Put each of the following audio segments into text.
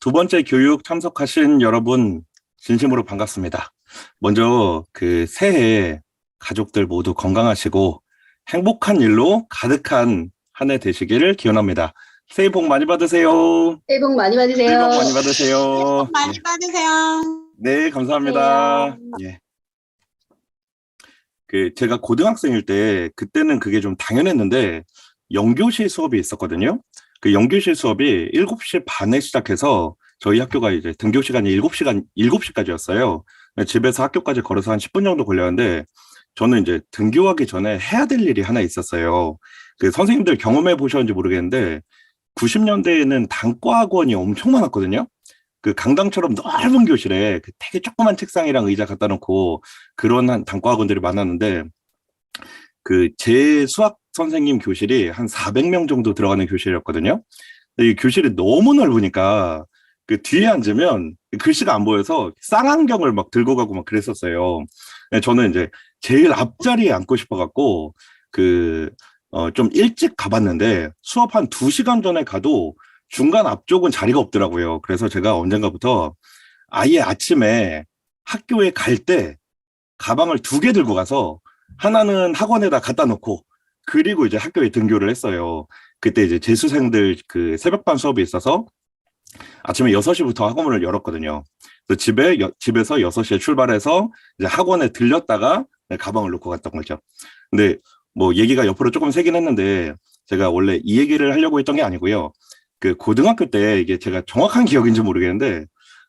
두 번째 교육 참석하신 여러분, 진심으로 반갑습니다. 먼저 새해 가족들 모두 건강하시고 행복한 일로 가득한 한 해 되시기를 기원합니다. 새해 복 많이 받으세요. 새해 복 많이 새해 복 받으세요. 많이 받으세요. 많이 받으세요. 네, 감사합니다. 예. 제가 고등학생일 때, 그때는 그게 좀 당연했는데, 영교실 수업이 있었거든요. 그 영교실 수업이 7시 반에 시작해서, 저희 학교가 이제 등교 시간이 7시까지였어요. 집에서 학교까지 걸어서 한 10분 정도 걸렸는데, 저는 이제 등교하기 전에 해야 될 일이 하나 있었어요. 선생님들 경험해 보셨는지 모르겠는데, 90년대에는 단과 학원이 엄청 많았거든요. 강당처럼 넓은 교실에 되게 조그만 책상이랑 의자 갖다 놓고 그런 단과 학원들이 많았는데, 제 수학 선생님 교실이 한 400명 정도 들어가는 교실이었거든요. 근데 이 교실이 너무 넓으니까 뒤에 앉으면 글씨가 안 보여서 쌍안경을 막 들고 가고 막 그랬었어요. 저는 이제 제일 앞자리에 앉고 싶어갖고 좀 일찍 가봤는데 수업 한 2시간 전에 가도 중간 앞쪽은 자리가 없더라고요. 그래서 제가 언젠가부터 아예 아침에 학교에 갈 때 가방을 2개 들고 가서 하나는 학원에다 갖다 놓고 그리고 이제 학교에 등교를 했어요. 그때 이제 재수생들 새벽반 수업이 있어서 아침에 6시부터 학원문을 열었거든요. 그래서 집에서 6시에 출발해서 이제 학원에 들렸다가 가방을 놓고 갔던 거죠. 근데 뭐 얘기가 옆으로 조금 새긴 했는데 제가 원래 이 얘기를 하려고 했던 게 아니고요. 고등학교 때 이게 제가 정확한 기억인지 모르겠는데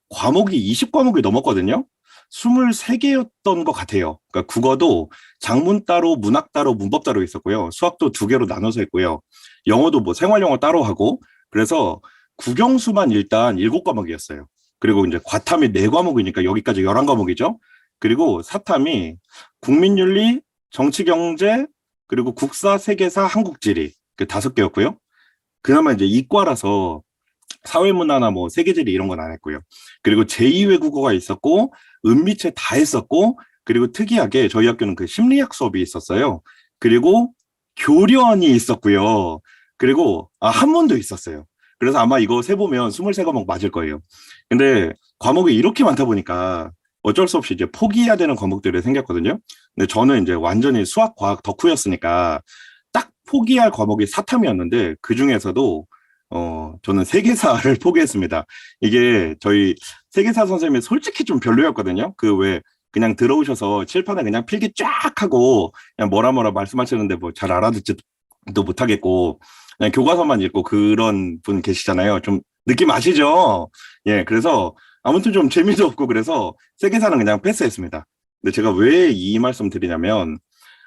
과목이 20과목이 넘었거든요. 23개였던 것 같아요. 그러니까 국어도 작문 따로, 문학 따로, 문법 따로 있었고요. 수학도 2개로 나눠서 했고요. 영어도 뭐 생활영어 따로 하고 그래서 국영수만 일단 7과목이었어요. 그리고 이제 과탐이 4과목이니까 여기까지 11과목이죠. 그리고 사탐이 국민윤리, 정치경제, 그리고 국사, 세계사, 한국지리 5개였고요. 그나마 이제 이과라서 사회문화나 뭐 세계지리 이런 건 안 했고요. 그리고 제2외국어가 있었고 은미체 다 했었고 그리고 특이하게 저희 학교는 심리학 수업이 있었어요. 그리고 교련이 있었고요. 그리고 한문도 있었어요. 그래서 아마 이거 세보면 23과목 맞을 거예요. 근데 과목이 이렇게 많다 보니까 어쩔 수 없이 이제 포기해야 되는 과목들이 생겼거든요. 근데 저는 이제 완전히 수학, 과학 덕후였으니까 딱 포기할 과목이 사탐이었는데 그 중에서도 저는 세계사를 포기했습니다. 이게 저희 세계사 선생님이 솔직히 좀 별로였거든요. 왜 그냥 들어오셔서 칠판에 그냥 필기 쫙 하고 그냥 뭐라 말씀하시는데 뭐 잘 알아듣지도 못하겠고 그냥 교과서만 읽고 그런 분 계시잖아요. 좀 느낌 아시죠? 예, 그래서 아무튼 좀 재미도 없고 그래서 세계사는 그냥 패스했습니다. 근데 제가 왜 이 말씀 드리냐면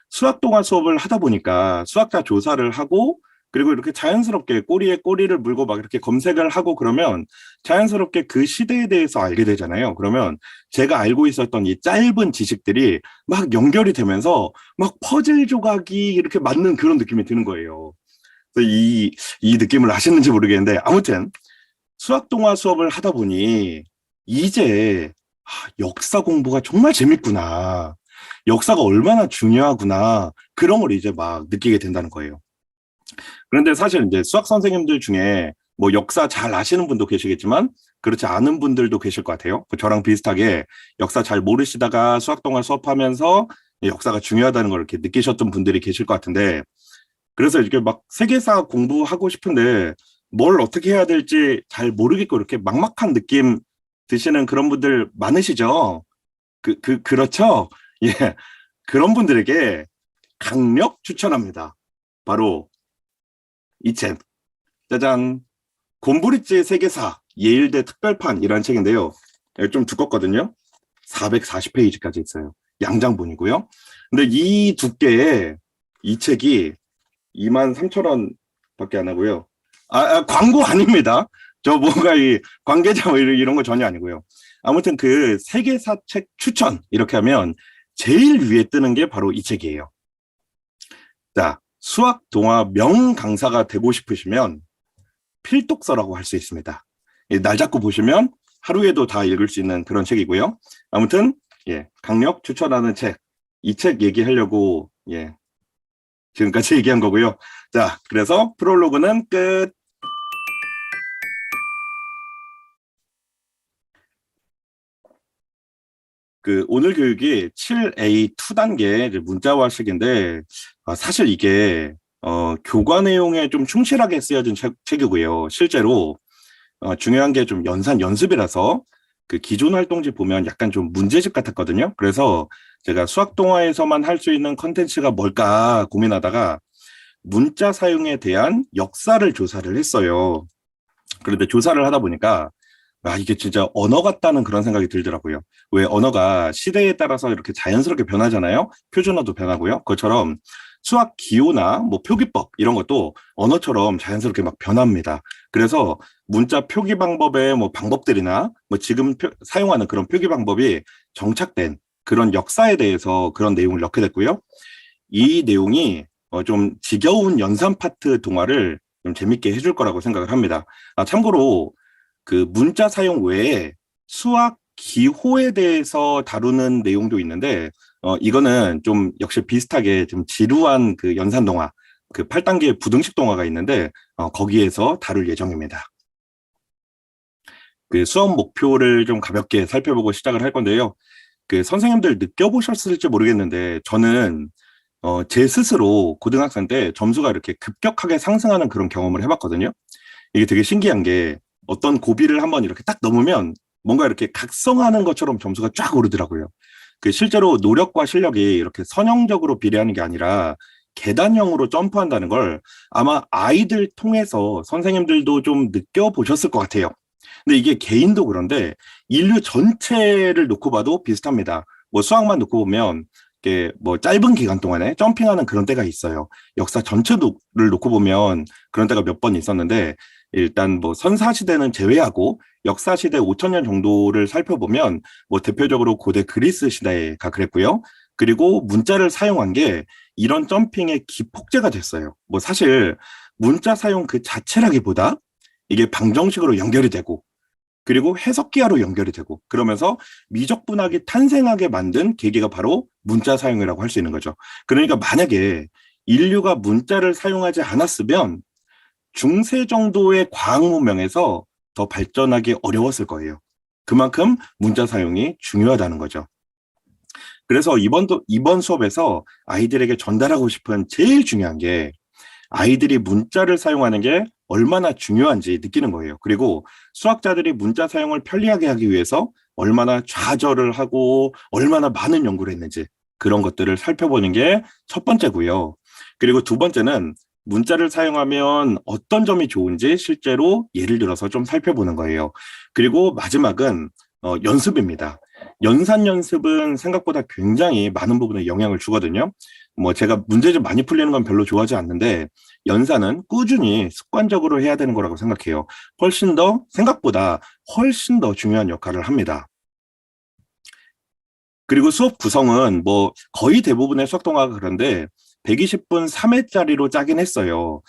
수학 동안 수업을 하다 보니까 수학자 조사를 하고 그리고 이렇게 자연스럽게 꼬리에 꼬리를 물고 막 이렇게 검색을 하고 그러면 자연스럽게 그 시대에 대해서 알게 되잖아요. 그러면 제가 알고 있었던 이 짧은 지식들이 막 연결이 되면서 막 퍼즐 조각이 이렇게 맞는 그런 느낌이 드는 거예요. 그래서 이 느낌을 아시는지 모르겠는데 아무튼 수학 동화 수업을 하다 보니 이제 역사 공부가 정말 재밌구나. 역사가 얼마나 중요하구나. 그런 걸 이제 막 느끼게 된다는 거예요. 그런데 사실 이제 수학 선생님들 중에 뭐 역사 잘 아시는 분도 계시겠지만 그렇지 않은 분들도 계실 것 같아요. 저랑 비슷하게 역사 잘 모르시다가 수학 동화 수업하면서 역사가 중요하다는 걸 이렇게 느끼셨던 분들이 계실 것 같은데 그래서 이렇게 막 세계사 공부하고 싶은데 뭘 어떻게 해야 될지 잘 모르겠고 이렇게 막막한 느낌 드시는 그런 분들 많으시죠? 그렇죠? 예. 그런 분들에게 강력 추천합니다. 바로 이 책. 짜잔. 곰브리지 세계사 예일대 특별판이라는 책인데요. 좀 두껍거든요. 440페이지까지 있어요. 양장본이고요. 근데 이 두께에 이 책이 23,000원 밖에 안 하고요. 광고 아닙니다. 저 뭔가 이 관계자 뭐 이런 거 전혀 아니고요. 아무튼 세계사 책 추천 이렇게 하면 제일 위에 뜨는 게 바로 이 책이에요. 자, 수학 동화 명 강사가 되고 싶으시면 필독서라고 할 수 있습니다. 날 잡고 보시면 하루에도 다 읽을 수 있는 그런 책이고요. 아무튼 예, 강력 추천하는 책. 이 책 얘기하려고 예, 지금까지 얘기한 거고요. 자, 그래서 프롤로그는 끝. 오늘 교육이 7A2 단계 이제 문자화식인데, 사실 이게, 교과 내용에 좀 충실하게 쓰여진 책이고요. 실제로, 중요한 게 좀 연산 연습이라서, 기존 활동지 보면 약간 좀 문제집 같았거든요. 그래서 제가 수학 동화에서만 할 수 있는 컨텐츠가 뭘까 고민하다가 문자 사용에 대한 역사를 조사를 했어요. 그런데 조사를 하다 보니까 이게 진짜 언어 같다는 그런 생각이 들더라고요. 왜 언어가 시대에 따라서 이렇게 자연스럽게 변하잖아요. 표준어도 변하고요. 그것처럼 수학 기호나 뭐 표기법 이런 것도 언어처럼 자연스럽게 막 변합니다. 그래서 문자 표기 방법의 뭐 방법들이나 뭐 지금 사용하는 그런 표기 방법이 정착된 그런 역사에 대해서 그런 내용을 넣게 됐고요. 이 내용이 좀 지겨운 연산 파트 동화를 좀 재밌게 해줄 거라고 생각을 합니다. 참고로 문자 사용 외에 수학 기호에 대해서 다루는 내용도 있는데, 이거는 좀 역시 비슷하게 좀 지루한 연산 동화, 8단계 부등식 동화가 있는데, 거기에서 다룰 예정입니다. 수업 목표를 좀 가볍게 살펴보고 시작을 할 건데요. 선생님들 느껴보셨을지 모르겠는데, 저는 제 스스로 고등학생 때 점수가 이렇게 급격하게 상승하는 그런 경험을 해봤거든요. 이게 되게 신기한 게 어떤 고비를 한번 이렇게 딱 넘으면 뭔가 이렇게 각성하는 것처럼 점수가 쫙 오르더라고요. 실제로 노력과 실력이 이렇게 선형적으로 비례하는 게 아니라 계단형으로 점프한다는 걸 아마 아이들 통해서 선생님들도 좀 느껴보셨을 것 같아요. 근데 이게 개인도 그런데 인류 전체를 놓고 봐도 비슷합니다. 뭐 수학만 놓고 보면 이게 뭐 짧은 기간 동안에 점핑하는 그런 때가 있어요. 역사 전체를 놓고 보면 그런 때가 몇 번 있었는데 일단 뭐 선사시대는 제외하고 역사시대 5,000년 정도를 살펴보면 뭐 대표적으로 고대 그리스 시대가 그랬고요. 그리고 문자를 사용한 게 이런 점핑의 기폭제가 됐어요. 뭐 사실 문자 사용 그 자체라기보다 이게 방정식으로 연결이 되고 그리고 해석기하로 연결이 되고 그러면서 미적분학이 탄생하게 만든 계기가 바로 문자 사용이라고 할 수 있는 거죠. 그러니까 만약에 인류가 문자를 사용하지 않았으면 중세 정도의 과학 문명에서 더 발전하기 어려웠을 거예요. 그만큼 문자 사용이 중요하다는 거죠. 그래서 이번 수업에서 아이들에게 전달하고 싶은 제일 중요한 게 아이들이 문자를 사용하는 게 얼마나 중요한지 느끼는 거예요. 그리고 수학자들이 문자 사용을 편리하게 하기 위해서 얼마나 좌절을 하고 얼마나 많은 연구를 했는지 그런 것들을 살펴보는 게 첫 번째고요. 그리고 두 번째는 문자를 사용하면 어떤 점이 좋은지 실제로 예를 들어서 좀 살펴보는 거예요. 그리고 마지막은 연습입니다. 연산 연습은 생각보다 굉장히 많은 부분에 영향을 주거든요. 뭐 제가 문제집 많이 풀리는 건 별로 좋아하지 않는데 연산은 꾸준히 습관적으로 해야 되는 거라고 생각해요. 생각보다 훨씬 더 중요한 역할을 합니다. 그리고 수업 구성은 뭐 거의 대부분의 수학 동화가 그런데 120분 3회짜리로 짜긴 했어요.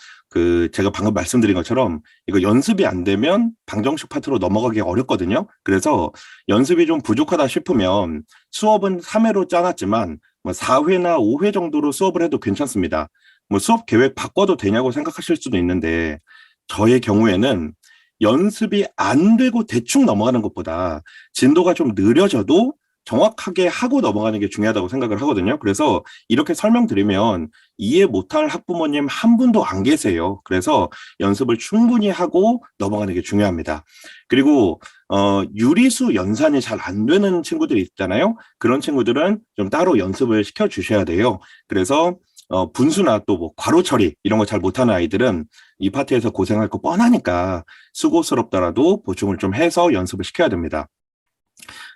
제가 방금 말씀드린 것처럼 이거 연습이 안 되면 방정식 파트로 넘어가기 어렵거든요. 그래서 연습이 좀 부족하다 싶으면 수업은 3회로 짜놨지만 뭐 4회나 5회 정도로 수업을 해도 괜찮습니다. 뭐 수업 계획 바꿔도 되냐고 생각하실 수도 있는데 저의 경우에는 연습이 안 되고 대충 넘어가는 것보다 진도가 좀 느려져도 정확하게 하고 넘어가는 게 중요하다고 생각을 하거든요. 그래서 이렇게 설명드리면 이해 못할 학부모님 한 분도 안 계세요. 그래서 연습을 충분히 하고 넘어가는 게 중요합니다. 그리고 유리수 연산이 잘 안 되는 친구들이 있잖아요. 그런 친구들은 좀 따로 연습을 시켜 주셔야 돼요. 그래서 분수나 또 뭐 괄호 처리 이런 거 잘 못하는 아이들은 이 파트에서 고생할 거 뻔하니까 수고스럽더라도 보충을 좀 해서 연습을 시켜야 됩니다.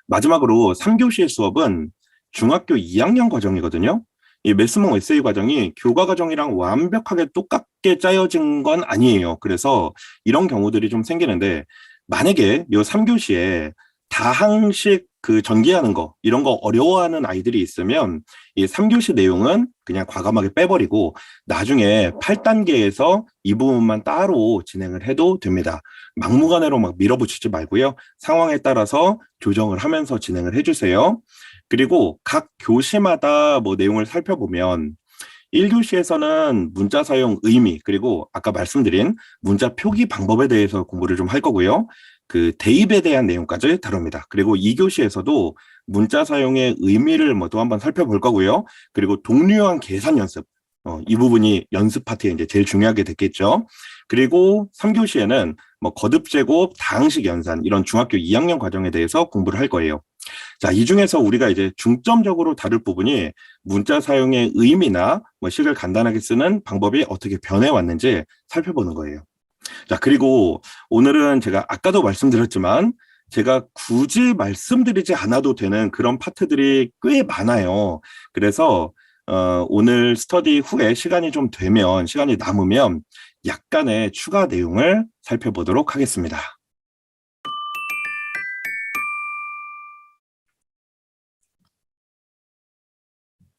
마지막으로 3교시 수업은 중학교 2학년 과정이거든요. 이 매스몽 에세이 과정이 교과 과정이랑 완벽하게 똑같게 짜여진 건 아니에요. 그래서 이런 경우들이 좀 생기는데 만약에 이 3교시에 다항식 전개하는 거 이런 거 어려워하는 아이들이 있으면 이 3교시 내용은 그냥 과감하게 빼버리고 나중에 8단계에서 이 부분만 따로 진행을 해도 됩니다. 막무가내로 막 밀어붙이지 말고요. 상황에 따라서 조정을 하면서 진행을 해주세요. 그리고 각 교시마다 뭐 내용을 살펴보면 1교시에서는 문자 사용 의미 그리고 아까 말씀드린 문자 표기 방법에 대해서 공부를 좀 할 거고요. 대입에 대한 내용까지 다룹니다. 그리고 2교시에서도 문자 사용의 의미를 뭐 또 한번 살펴볼 거고요. 그리고 동료한 계산 연습. 이 부분이 연습 파트에 이제 제일 중요하게 됐겠죠. 그리고 3교시에는 뭐 거듭 제곱, 다항식 연산 이런 중학교 2학년 과정에 대해서 공부를 할 거예요. 자, 이 중에서 우리가 이제 중점적으로 다룰 부분이 문자 사용의 의미나 뭐 식을 간단하게 쓰는 방법이 어떻게 변해왔는지 살펴보는 거예요. 자, 그리고 오늘은 제가 아까도 말씀드렸지만 제가 굳이 말씀드리지 않아도 되는 그런 파트들이 꽤 많아요. 그래서 오늘 스터디 후에 시간이 좀 되면, 시간이 남으면 약간의 추가 내용을 살펴보도록 하겠습니다.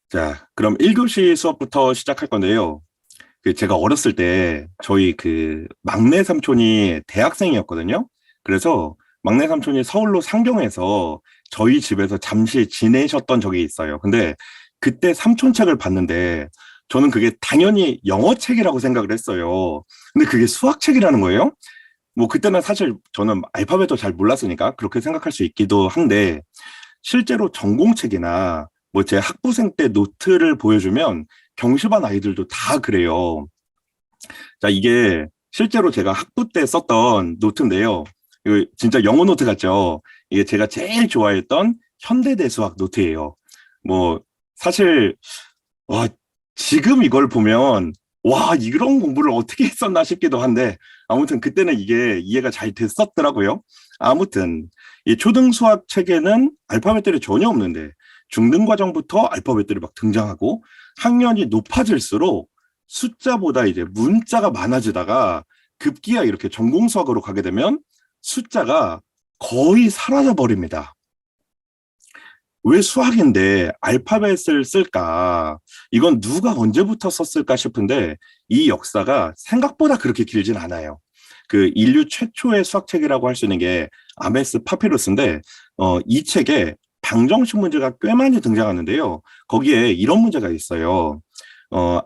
자, 그럼 1교시 수업부터 시작할 건데요. 제가 어렸을 때 저희 막내 삼촌이 대학생이었거든요. 그래서 막내 삼촌이 서울로 상경해서 저희 집에서 잠시 지내셨던 적이 있어요. 근데 그때 삼촌 책을 봤는데 저는 그게 당연히 영어 책이라고 생각을 했어요. 근데 그게 수학 책이라는 거예요. 뭐 그때는 사실 저는 알파벳도 잘 몰랐으니까 그렇게 생각할 수 있기도 한데 실제로 전공책이나 뭐 제 학부생 때 노트를 보여주면 경시반 아이들도 다 그래요. 자, 이게 실제로 제가 학부 때 썼던 노트인데요. 이거 진짜 영어 노트 같죠? 이게 제가 제일 좋아했던 현대대 수학 노트예요. 뭐 사실 와, 지금 이걸 보면 와, 이런 공부를 어떻게 했었나 싶기도 한데 아무튼 그때는 이게 이해가 잘 됐었더라고요. 아무튼 이 초등 수학 책에는 알파벳들이 전혀 없는데 중등 과정부터 알파벳들이 막 등장하고 학년이 높아질수록 숫자보다 이제 문자가 많아지다가 급기야 이렇게 전공 수학으로 가게 되면 숫자가 거의 사라져 버립니다. 왜 수학인데 알파벳을 쓸까? 이건 누가 언제부터 썼을까 싶은데 이 역사가 생각보다 그렇게 길진 않아요. 그 인류 최초의 수학책이라고 할 수 있는 게 아메스 파피루스인데 이 책에 방정식 문제가 꽤 많이 등장하는데요. 거기에 이런 문제가 있어요.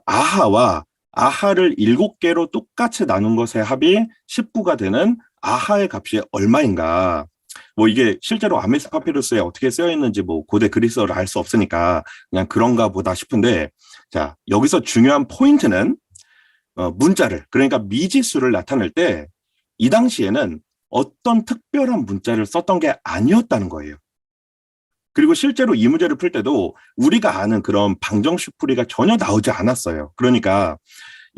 아하와 아하를 7개로 똑같이 나눈 것의 합이 19가 되는 아하의 값이 얼마인가? 뭐 이게 실제로 아메스 파피루스에 어떻게 쓰여 있는지 뭐 고대 그리스어를 알 수 없으니까 그냥 그런가 보다 싶은데 자, 여기서 중요한 포인트는 문자를 그러니까 미지수를 나타낼 때 이 당시에는 어떤 특별한 문자를 썼던 게 아니었다는 거예요. 그리고 실제로 이 문제를 풀 때도 우리가 아는 그런 방정식 풀이가 전혀 나오지 않았어요. 그러니까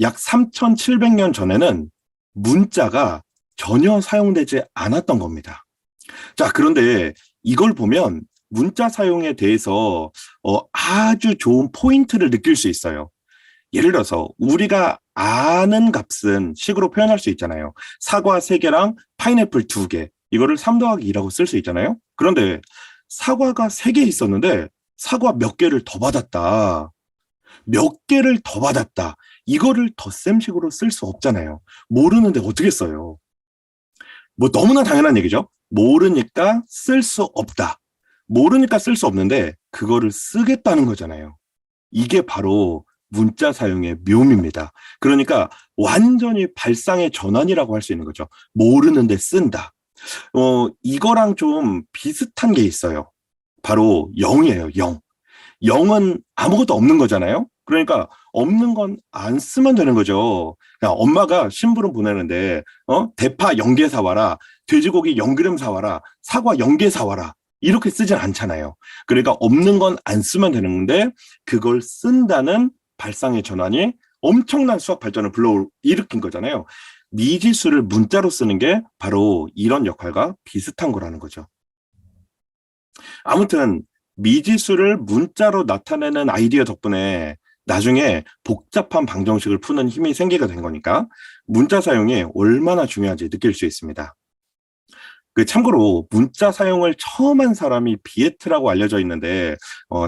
약 3,700년 전에는 문자가 전혀 사용되지 않았던 겁니다. 자, 그런데 이걸 보면 문자 사용에 대해서 아주 좋은 포인트를 느낄 수 있어요. 예를 들어서 우리가 아는 값은 식으로 표현할 수 있잖아요. 사과 3개랑 파인애플 2개. 이거를 3 더하기 2라고 쓸 수 있잖아요. 그런데 사과가 3개 있었는데 사과 몇 개를 더 받았다. 몇 개를 더 받았다. 이거를 덧셈식으로 쓸 수 없잖아요. 모르는데 어떻게 써요? 뭐 너무나 당연한 얘기죠. 모르니까 쓸 수 없다. 모르니까 쓸 수 없는데 그거를 쓰겠다는 거잖아요. 이게 바로 문자 사용의 묘미입니다. 그러니까 완전히 발상의 전환이라고 할 수 있는 거죠. 모르는데 쓴다. 이거랑 좀 비슷한 게 있어요. 바로 0이에요, 0. 0은 아무것도 없는 거잖아요. 그러니까 없는 건 안 쓰면 되는 거죠. 그냥 엄마가 심부름 보내는데 대파 0개 사와라, 돼지고기 0g 사와라, 사과 0개 사와라 이렇게 쓰진 않잖아요. 그러니까 없는 건 안 쓰면 되는 건데 그걸 쓴다는 발상의 전환이 엄청난 수학 발전을 일으킨 거잖아요. 미지수를 문자로 쓰는 게 바로 이런 역할과 비슷한 거라는 거죠. 아무튼 미지수를 문자로 나타내는 아이디어 덕분에 나중에 복잡한 방정식을 푸는 힘이 생기게 된 거니까 문자 사용이 얼마나 중요한지 느낄 수 있습니다. 참고로 문자 사용을 처음 한 사람이 비에트라고 알려져 있는데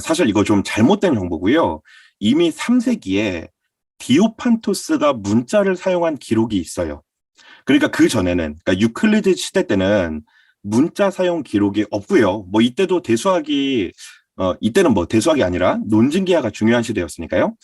사실 이거 좀 잘못된 정보고요. 이미 3세기에 디오판토스가 문자를 사용한 기록이 있어요. 그러니까 그 전에는 그러니까 유클리드 시대 때는 문자 사용 기록이 없고요. 뭐 이때도 대수학이 이때는 뭐 대수학이 아니라 논증기하가 중요한 시대였으니까요.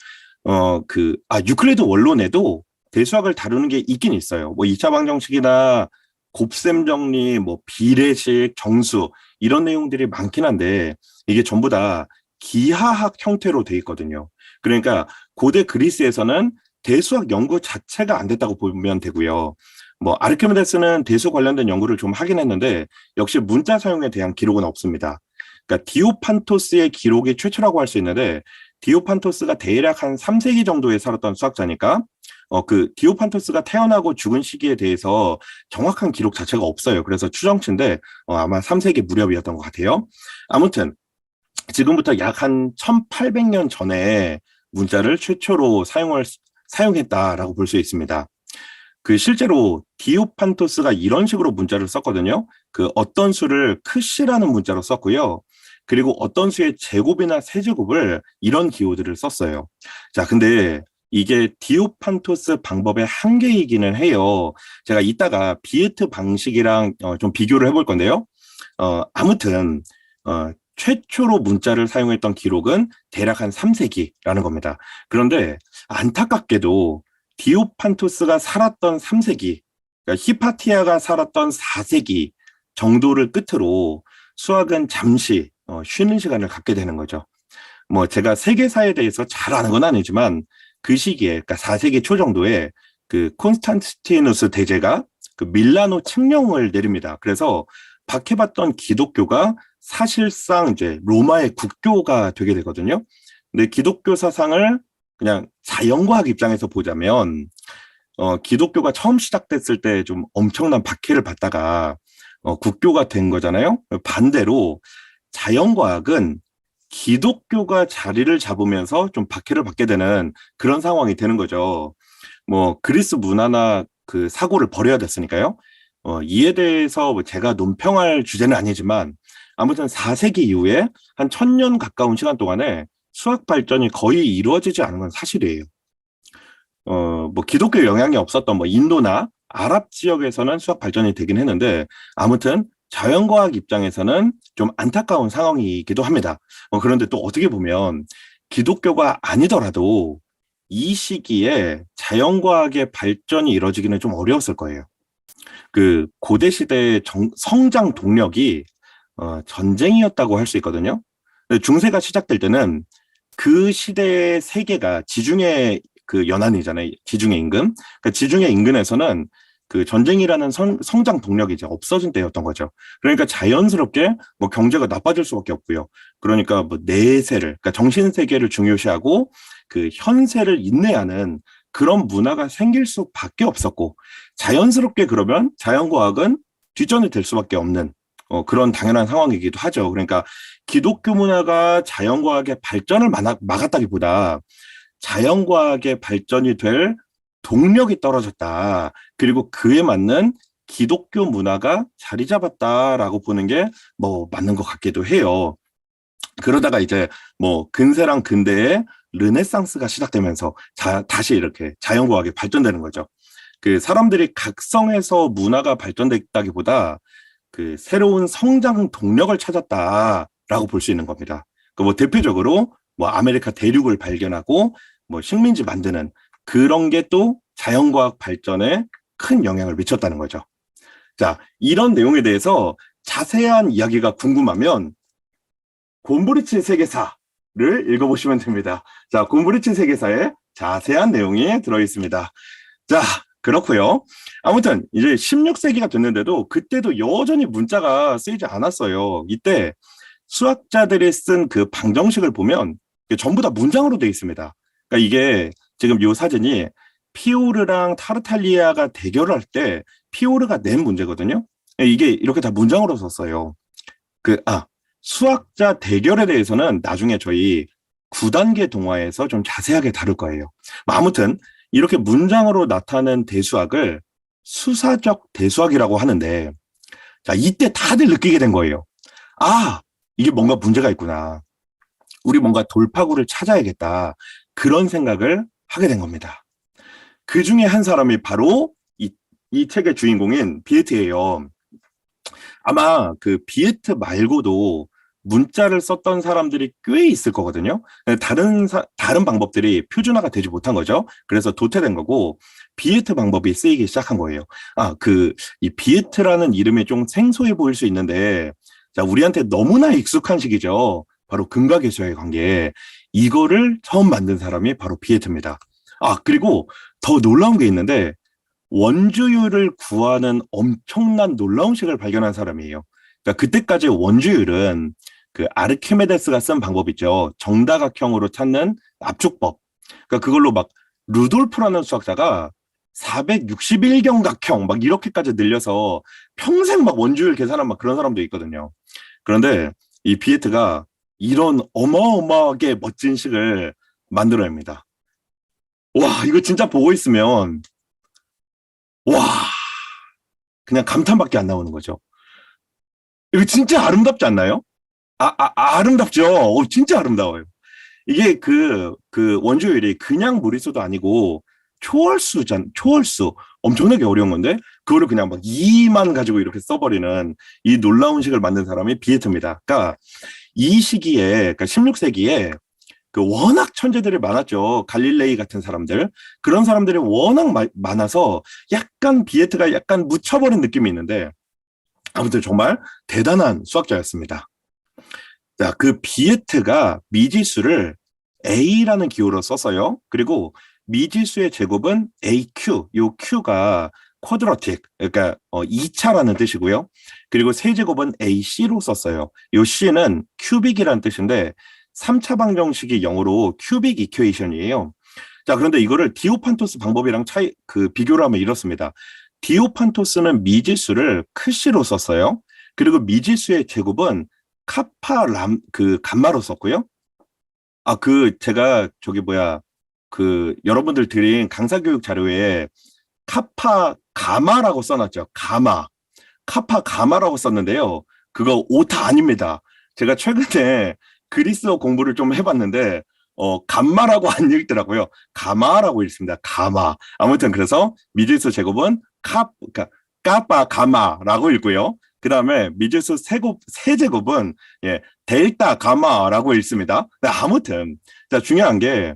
유클리드 원론에도 대수학을 다루는 게 있긴 있어요. 뭐 2차 방정식이나 곱셈 정리, 뭐 비례식, 정수 이런 내용들이 많긴 한데 이게 전부 다 기하학 형태로 돼 있거든요. 그러니까 고대 그리스에서는 대수학 연구 자체가 안 됐다고 보면 되고요. 뭐 아르키메데스는 대수 관련된 연구를 좀 하긴 했는데 역시 문자 사용에 대한 기록은 없습니다. 그러니까 디오판토스의 기록이 최초라고 할 수 있는데 디오판토스가 대략 한 3세기 정도에 살았던 수학자니까 그 디오판토스가 태어나고 죽은 시기에 대해서 정확한 기록 자체가 없어요. 그래서 추정치인데 아마 3세기 무렵이었던 것 같아요. 아무튼 지금부터 약 한 1800년 전에 문자를 최초로 사용했다라고 볼 수 있습니다. 그 실제로 디오판토스가 이런 식으로 문자를 썼거든요. 그 어떤 수를 크시라는 문자로 썼고요. 그리고 어떤 수의 제곱이나 세제곱을 이런 기호들을 썼어요. 자, 근데 이게 디오판토스 방법의 한계이기는 해요. 제가 이따가 비에트 방식이랑 좀 비교를 해볼 건데요. 아무튼 최초로 문자를 사용했던 기록은 대략 한 3세기라는 겁니다. 그런데 안타깝게도 디오판토스가 살았던 3세기, 그러니까 히파티아가 살았던 4세기 정도를 끝으로 수학은 잠시 쉬는 시간을 갖게 되는 거죠. 뭐 제가 세계사에 대해서 잘 아는 건 아니지만 그 시기에, 그러니까 4세기 초 정도에 그 콘스탄티누스 대제가 그 밀라노 칙령을 내립니다. 그래서 박해받던 기독교가 사실상 이제 로마의 국교가 되게 되거든요. 근데 기독교 사상을 그냥 자연과학 입장에서 보자면 기독교가 처음 시작됐을 때 좀 엄청난 박해를 받다가 국교가 된 거잖아요. 반대로 자연과학은 기독교가 자리를 잡으면서 좀 박해를 받게 되는 그런 상황이 되는 거죠. 뭐 그리스 문화나 그 사고를 버려야 됐으니까요. 이에 대해서 뭐 제가 논평할 주제는 아니지만 아무튼 4세기 이후에 한 1000년 가까운 시간 동안에 수학 발전이 거의 이루어지지 않은 건 사실이에요. 뭐 기독교 영향이 없었던 뭐 인도나 아랍 지역에서는 수학 발전이 되긴 했는데 아무튼 자연과학 입장에서는 좀 안타까운 상황이기도 합니다. 그런데 또 어떻게 보면 기독교가 아니더라도 이 시기에 자연과학의 발전이 이루어지기는 좀 어려웠을 거예요. 그 고대 시대의 성장 동력이 전쟁이었다고 할 수 있거든요. 중세가 시작될 때는 그 시대의 세계가 지중해 그 연안이잖아요. 지중해 인근. 그러니까 지중해 인근에서는 그 전쟁이라는 성장 동력이 이제 없어진 때였던 거죠. 그러니까 자연스럽게 뭐 경제가 나빠질 수밖에 없고요. 그러니까 뭐 내세를, 그러니까 정신 세계를 중요시하고 그 현세를 인내하는 그런 문화가 생길 수밖에 없었고 자연스럽게 그러면 자연과학은 뒷전이 될 수밖에 없는 그런 당연한 상황이기도 하죠. 그러니까 기독교 문화가 자연과학의 발전을 막았다기보다 자연과학의 발전이 될 동력이 떨어졌다. 그리고 그에 맞는 기독교 문화가 자리 잡았다라고 보는 게 뭐 맞는 것 같기도 해요. 그러다가 이제 뭐 근세랑 근대의 르네상스가 시작되면서 다시 이렇게 자연과학이 발전되는 거죠. 그 사람들이 각성해서 문화가 발전됐다기보다 그 새로운 성장 동력을 찾았다라고 볼 수 있는 겁니다. 그 뭐 대표적으로 뭐 아메리카 대륙을 발견하고 뭐 식민지 만드는 그런 게 또 자연과학 발전에 큰 영향을 미쳤다는 거죠. 자, 이런 내용에 대해서 자세한 이야기가 궁금하면 곰브리치 세계사를 읽어보시면 됩니다. 자, 곰브리치 세계사에 자세한 내용이 들어있습니다. 자, 그렇고요. 아무튼 이제 16세기가 됐는데도 그때도 여전히 문자가 쓰이지 않았어요. 이때 수학자들이 쓴 그 방정식을 보면 전부 다 문장으로 되어 있습니다. 그러니까 이게 지금 이 사진이 피오르랑 타르탈리아가 대결을 할 때 피오르가 낸 문제거든요. 이게 이렇게 다 문장으로 썼어요. 수학자 대결에 대해서는 나중에 저희 9단계 동화에서 좀 자세하게 다룰 거예요. 아무튼 이렇게 문장으로 나타낸 대수학을 수사적 대수학이라고 하는데 자, 이때 다들 느끼게 된 거예요. 이게 뭔가 문제가 있구나. 우리 뭔가 돌파구를 찾아야겠다. 그런 생각을 하게 된 겁니다. 그 중에 한 사람이 바로 이 책의 주인공인 비에트예요. 아마 그 비에트 말고도 문자를 썼던 사람들이 꽤 있을 거거든요. 다른 방법들이 표준화가 되지 못한 거죠. 그래서 도태된 거고 비에트 방법이 쓰이기 시작한 거예요. 이 비에트라는 이름이 좀 생소해 보일 수 있는데, 자, 우리한테 너무나 익숙한 식이죠. 바로 금과 개수의 관계. 이거를 처음 만든 사람이 바로 비에트입니다. 그리고 더 놀라운 게 있는데, 원주율을 구하는 엄청난 놀라운 식을 발견한 사람이에요. 그러니까 그때까지 원주율은 그 아르키메데스가 쓴 방법 있죠. 정다각형으로 찾는 압축법. 그러니까 그걸로 막 루돌프라는 수학자가 461경각형 막 이렇게까지 늘려서 평생 막 원주율 계산한 막 그런 사람도 있거든요. 그런데 이 비에트가 이런 어마어마하게 멋진 식을 만들어냅니다. 와, 이거 진짜 보고 있으면 와, 그냥 감탄밖에 안 나오는 거죠. 이거 진짜 아름답지 않나요? 아름답죠. 진짜 아름다워요. 이게 그 원주율이 그냥 무리수도 아니고 초월수. 엄청나게 어려운 건데, 그거를 그냥 막 2만 가지고 이렇게 써버리는 이 놀라운 식을 만든 사람이 비에트입니다. 그러니까 이 시기에, 그러니까 16세기에 그 워낙 천재들이 많았죠. 갈릴레이 같은 사람들. 그런 사람들이 워낙 많아서 약간 비에트가 약간 묻혀버린 느낌이 있는데, 아무튼 정말 대단한 수학자였습니다. 자, 그 비에트가 미지수를 A라는 기호로 썼어요. 그리고 미지수의 제곱은 AQ, 요 Q가 쿼드러틱, 그러니까 2차라는 뜻이고요. 그리고 세제곱은 AC로 썼어요. 요 C는 큐빅이라는 뜻인데 3차 방정식이 영어로 큐빅 이퀘이션이에요. 자, 그런데 이거를 디오판토스 방법이랑 비교를 하면 이렇습니다. 디오판토스는 미지수를 크시로 썼어요. 그리고 미지수의 제곱은 감마로 썼고요. 제가 여러분들 드린 강사교육 자료에 카파 가마라고 써놨죠. 카파 가마라고 썼는데요. 그거 오타 아닙니다. 제가 최근에 그리스어 공부를 좀 해봤는데, 감마라고 안 읽더라고요. 가마라고 읽습니다. 가마. 아무튼 그래서 미지수 제곱은 그러니까 까빠 가마라고 읽고요. 그 다음에 미지수 세제곱은 델타 가마라고 읽습니다. 아무튼 자, 중요한 게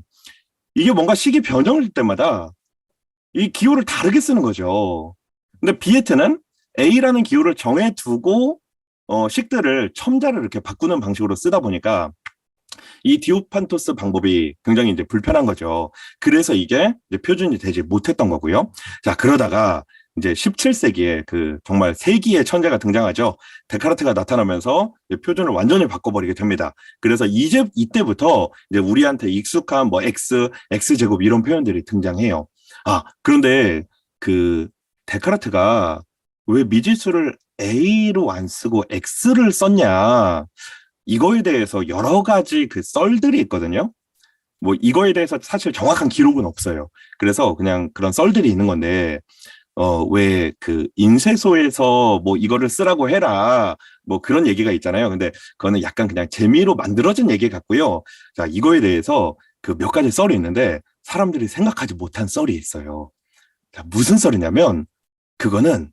이게 뭔가 식이 변형할 때마다 이 기호를 다르게 쓰는 거죠. 근데 비에트는 A라는 기호를 정해두고 식들을 첨자를 이렇게 바꾸는 방식으로 쓰다 보니까 이 디오판토스 방법이 굉장히 이제 불편한 거죠. 그래서 이게 이제 표준이 되지 못했던 거고요. 자, 그러다가 이제 17세기에 정말 세기의 천재가 등장하죠. 데카르트가 나타나면서 표준을 완전히 바꿔버리게 됩니다. 그래서 이때부터 이제 우리한테 익숙한 X제곱 이런 표현들이 등장해요. 그런데 데카르트가 왜 미지수를 A로 안 쓰고 X를 썼냐? 이거에 대해서 여러 가지 썰들이 있거든요. 이거에 대해서 사실 정확한 기록은 없어요. 그래서 그냥 그런 썰들이 있는 건데, 왜 인쇄소에서 이거를 쓰라고 해라. 그런 얘기가 있잖아요. 근데 그거는 약간 그냥 재미로 만들어진 얘기 같고요. 자, 이거에 대해서 몇 가지 썰이 있는데 사람들이 생각하지 못한 썰이 있어요. 자, 무슨 썰이냐면 그거는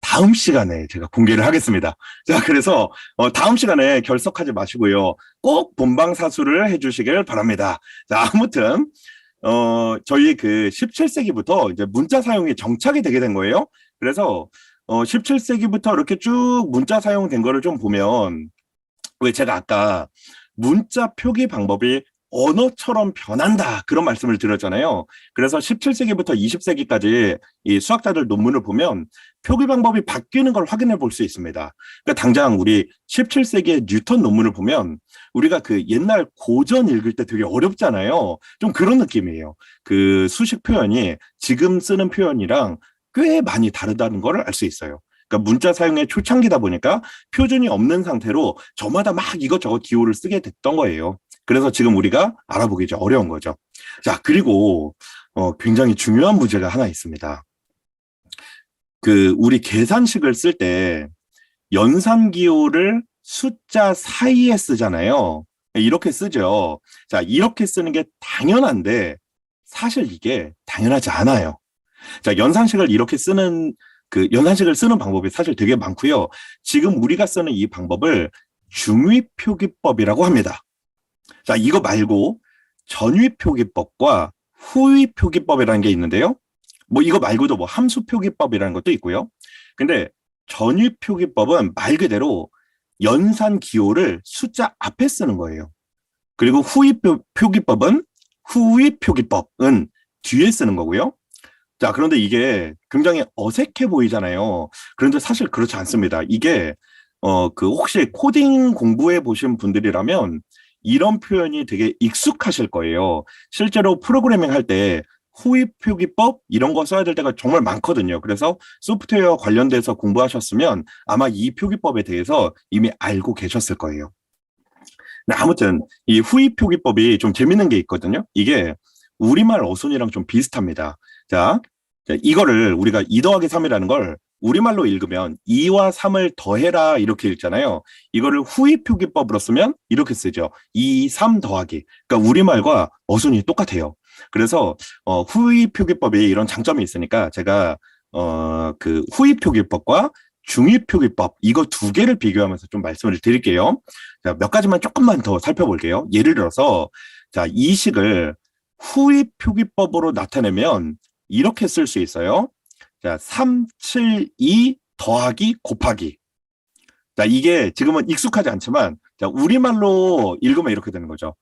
다음 시간에 제가 공개를 하겠습니다. 자, 그래서 다음 시간에 결석하지 마시고요. 꼭 본방사수를 해주시길 바랍니다. 자, 아무튼 저희 17세기부터 이제 문자 사용이 정착이 되게 된 거예요. 그래서 17세기부터 이렇게 쭉 문자 사용된 거를 좀 보면, 왜 제가 아까 문자 표기 방법이 언어처럼 변한다 그런 말씀을 드렸잖아요. 그래서 17세기부터 20세기까지 이 수학자들 논문을 보면 표기 방법이 바뀌는 걸 확인해 볼 수 있습니다. 그러니까 당장 우리 17세기의 뉴턴 논문을 보면 우리가 옛날 고전 읽을 때 되게 어렵잖아요. 좀 그런 느낌이에요. 수식 표현이 지금 쓰는 표현이랑 꽤 많이 다르다는 걸 알 수 있어요. 그러니까 문자 사용의 초창기다 보니까 표준이 없는 상태로 저마다 막 이것저것 기호를 쓰게 됐던 거예요. 그래서 지금 우리가 알아보기 좀 어려운 거죠. 자, 그리고 굉장히 중요한 문제가 하나 있습니다. 우리 계산식을 쓸 때 연산기호를 숫자 사이에 쓰잖아요. 이렇게 쓰죠. 자, 이렇게 쓰는 게 당연한데 사실 이게 당연하지 않아요. 자, 연산식을 쓰는 방법이 사실 되게 많고요. 지금 우리가 쓰는 이 방법을 중위표기법이라고 합니다. 자, 이거 말고 전위표기법과 후위 표기법이라는 게 있는데요. 뭐 이거 말고도 뭐 함수 표기법이라는 것도 있고요. 근데 전위 표기법은 말 그대로 연산 기호를 숫자 앞에 쓰는 거예요. 그리고 후위 표기법은 후위 표기법은 뒤에 쓰는 거고요. 자, 그런데 이게 굉장히 어색해 보이잖아요. 그런데 사실 그렇지 않습니다. 이게 혹시 코딩 공부해 보신 분들이라면 이런 표현이 되게 익숙하실 거예요. 실제로 프로그래밍 할 때 후위 표기법 이런 거 써야 될 때가 정말 많거든요. 그래서 소프트웨어 관련돼서 공부하셨으면 아마 이 표기법에 대해서 이미 알고 계셨을 거예요. 네, 아무튼 이 후위 표기법이 좀 재밌는 게 있거든요. 이게 우리말 어순이랑 좀 비슷합니다. 자, 이거를 우리가 2 더하기 3이라는 걸 우리말로 읽으면 2와 3을 더해라 이렇게 읽잖아요. 이거를 후위 표기법으로 쓰면 이렇게 쓰죠. 2, 3 더하기. 그러니까 우리말과 어순이 똑같아요. 그래서 후위 표기법이 이런 장점이 있으니까 제가 그 후위 표기법과 중위 표기법 이거 두 개를 비교하면서 좀 말씀을 드릴게요. 자, 몇 가지만 조금만 더 살펴볼게요. 예를 들어서 자, 이 식을 후위 표기법으로 나타내면 이렇게 쓸 수 있어요. 자, 3, 7, 2 더하기 곱하기. 자, 이게 지금은 익숙하지 않지만 자, 우리말로 읽으면 이렇게 되는 거죠.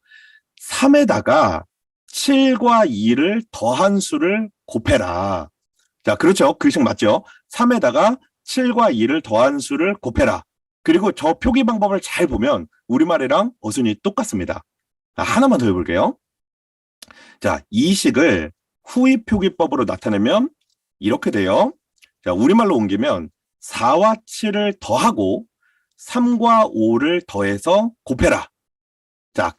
3에다가 7과 2를 더한 수를 곱해라. 자, 그렇죠. 그 식 맞죠? 3에다가 7과 2를 더한 수를 곱해라. 그리고 저 표기 방법을 잘 보면 우리말이랑 어순이 똑같습니다. 하나만 더 해볼게요. 자, 이 식을 후위 표기법으로 나타내면 이렇게 돼요. 자, 우리말로 옮기면 4와 7을 더하고 3과 5를 더해서 곱해라. 자,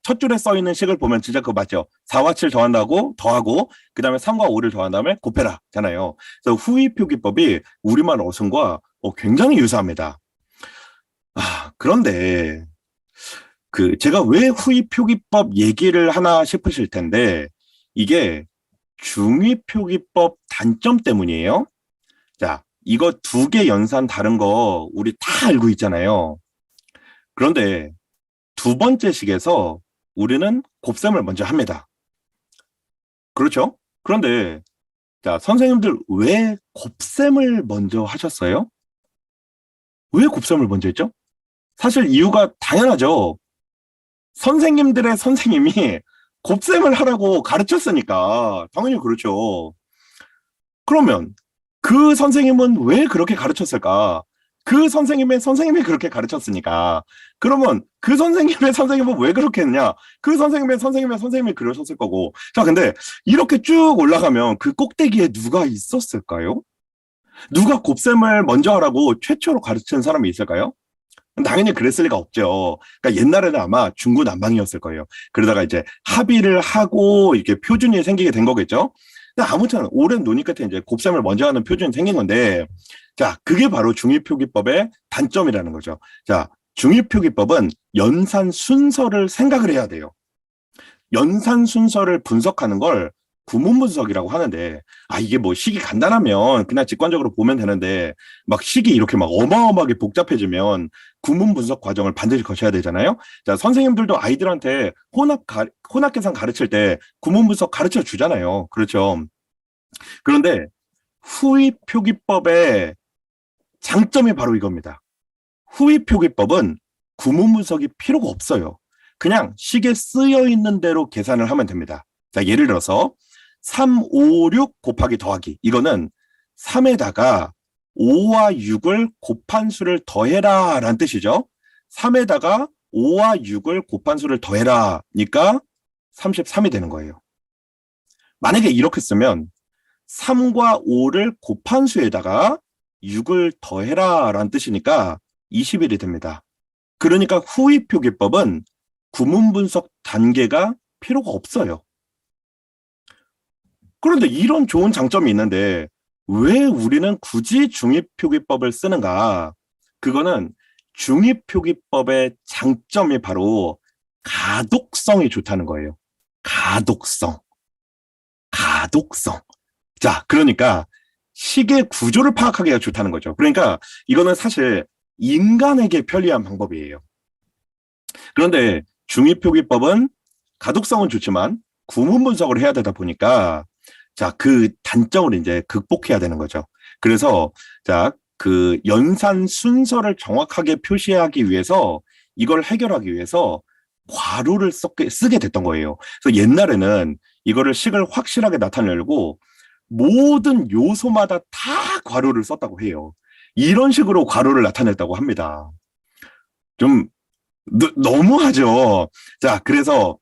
첫 줄에 써 있는 식을 보면 진짜 그거 맞죠? 4와 7 더하고, 그 다음에 3과 5를 더한 다음에 곱해라. 잖아요. 그래서 후위 표기법이 우리말 어순과 굉장히 유사합니다. 그런데, 제가 왜 후위 표기법 얘기를 하나 싶으실 텐데, 이게 중위 표기법 단점 때문이에요. 자, 이거 두 개 연산 다른 거 우리 다 알고 있잖아요. 그런데, 두 번째 식에서 우리는 곱셈을 먼저 합니다. 그렇죠? 그런데 자, 선생님들 왜 곱셈을 먼저 하셨어요? 왜 곱셈을 먼저 했죠? 사실 이유가 당연하죠. 선생님들의 선생님이 곱셈을 하라고 가르쳤으니까 당연히 그렇죠. 그러면 그 선생님은 왜 그렇게 가르쳤을까? 그 선생님의 선생님이 그렇게 가르쳤으니까. 그러면 그 선생님의 선생님은 왜 그렇게 했냐? 그 선생님의 선생님의 선생님이 그러셨을 거고. 자, 근데 이렇게 쭉 올라가면 그 꼭대기에 누가 있었을까요? 누가 곱셈을 먼저 하라고 최초로 가르친 사람이 있을까요? 당연히 그랬을 리가 없죠. 그러니까 옛날에는 아마 중구난방이었을 거예요. 그러다가 이제 합의를 하고 이렇게 표준이 생기게 된 거겠죠. 근데 아무튼 오랜 논의 끝에 이제 곱셈을 먼저 하는 표준이 생긴 건데, 자, 그게 바로 중위표기법의 단점이라는 거죠. 자, 중위표기법은 연산 순서를 생각을 해야 돼요. 연산 순서를 분석하는 걸 구문 분석이라고 하는데, 이게 뭐 식이 간단하면 그냥 직관적으로 보면 되는데, 막 식이 이렇게 막 어마어마하게 복잡해지면 구문 분석 과정을 반드시 거쳐야 되잖아요. 자, 선생님들도 아이들한테 혼합 계산 가르칠 때 구문 분석 가르쳐 주잖아요. 그렇죠. 그런데 후위 표기법의 장점이 바로 이겁니다. 후위 표기법은 구문 분석이 필요가 없어요. 그냥 식에 쓰여 있는 대로 계산을 하면 됩니다. 자, 예를 들어서 3, 5, 6 곱하기 더하기. 이거는 3에다가 5와 6을 곱한 수를 더해라 라는 뜻이죠. 3에다가 5와 6을 곱한 수를 더해라 니까 33이 되는 거예요. 만약에 이렇게 쓰면 3과 5를 곱한 수에다가 6을 더해라 라는 뜻이니까 21이 됩니다. 그러니까 후위 표기법은 구문 분석 단계가 필요가 없어요. 그런데 이런 좋은 장점이 있는데 왜 우리는 굳이 중위표기법을 쓰는가? 그거는 중위표기법의 장점이 바로 가독성이 좋다는 거예요. 가독성. 자, 그러니까 식의 구조를 파악하기가 좋다는 거죠. 그러니까 이거는 사실 인간에게 편리한 방법이에요. 그런데 중위표기법은 가독성은 좋지만 구문 분석을 해야 되다 보니까 자, 그 단점을 이제 극복해야 되는 거죠. 그래서 자, 그 연산 순서를 정확하게 표시하기 위해서 이걸 해결하기 위해서 괄호를 쓰게 됐던 거예요. 그래서 옛날에는 이거를 식을 확실하게 나타내려고 모든 요소마다 다 괄호를 썼다고 해요. 이런 식으로 괄호를 나타냈다고 합니다. 좀 너무하죠. 자, 그래서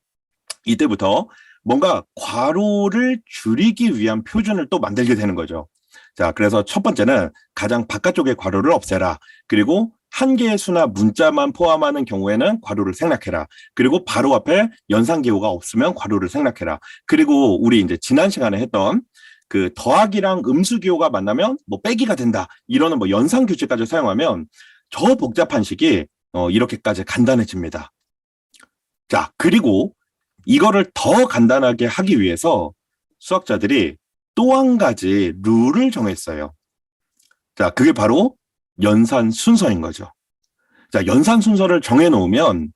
이때부터 뭔가 괄호를 줄이기 위한 표준을 또 만들게 되는 거죠. 자, 그래서 첫 번째는 가장 바깥쪽의 괄호를 없애라. 그리고 한 개의 수나 문자만 포함하는 경우에는 괄호를 생략해라. 그리고 바로 앞에 연산기호가 없으면 괄호를 생략해라. 그리고 우리 이제 지난 시간에 했던 그 더하기랑 음수기호가 만나면 뭐 빼기가 된다. 이러는 뭐 연산 규칙까지 사용하면 저 복잡한 식이 이렇게까지 간단해집니다. 자, 그리고 이거를 더 간단하게 하기 위해서 수학자들이 또 한 가지 룰을 정했어요. 자, 그게 바로 연산 순서인 거죠. 자, 연산 순서를 정해놓으면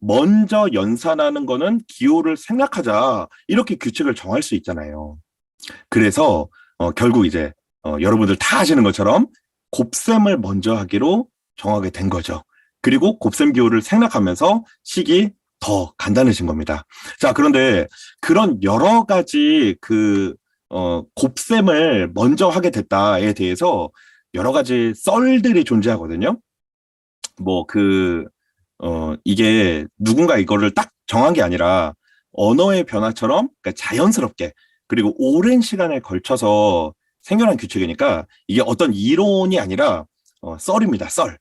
먼저 연산하는 거는 기호를 생략하자 이렇게 규칙을 정할 수 있잖아요. 그래서 결국 이제 여러분들 다 아시는 것처럼 곱셈을 먼저 하기로 정하게 된 거죠. 그리고 곱셈 기호를 생략하면서 식이 더 간단해진 겁니다. 자, 그런데 그런 여러 가지 곱셈을 먼저 하게 됐다에 대해서 여러 가지 썰들이 존재하거든요. 뭐 이게 누군가 이거를 딱 정한 게 아니라 언어의 변화처럼 그러니까 자연스럽게 그리고 오랜 시간에 걸쳐서 생겨난 규칙이니까 이게 어떤 이론이 아니라 썰입니다. 썰.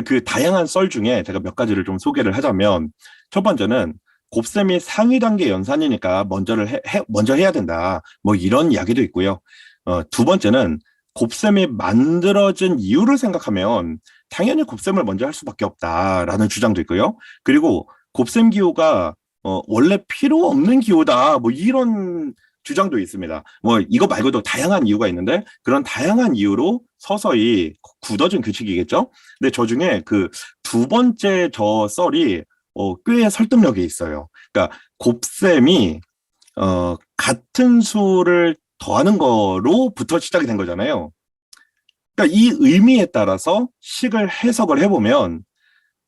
그 다양한 썰 중에 제가 몇 가지를 좀 소개를 하자면 첫 번째는 곱셈이 상위 단계 연산이니까 먼저 해야 된다. 뭐 이런 이야기도 있고요. 두 번째는 곱셈이 만들어진 이유를 생각하면 당연히 곱셈을 먼저 할 수밖에 없다라는 주장도 있고요. 그리고 곱셈 기호가 원래 필요 없는 기호다. 뭐 이런 주장도 있습니다. 뭐 이거 말고도 다양한 이유가 있는데 그런 다양한 이유로 서서히 굳어진 규칙이겠죠. 근데 저 중에 그 두 번째 저 썰이 꽤 설득력이 있어요. 그러니까 곱셈이 같은 수를 더하는 거로부터 시작이 된 거잖아요. 그러니까 이 의미에 따라서 식을 해석을 해보면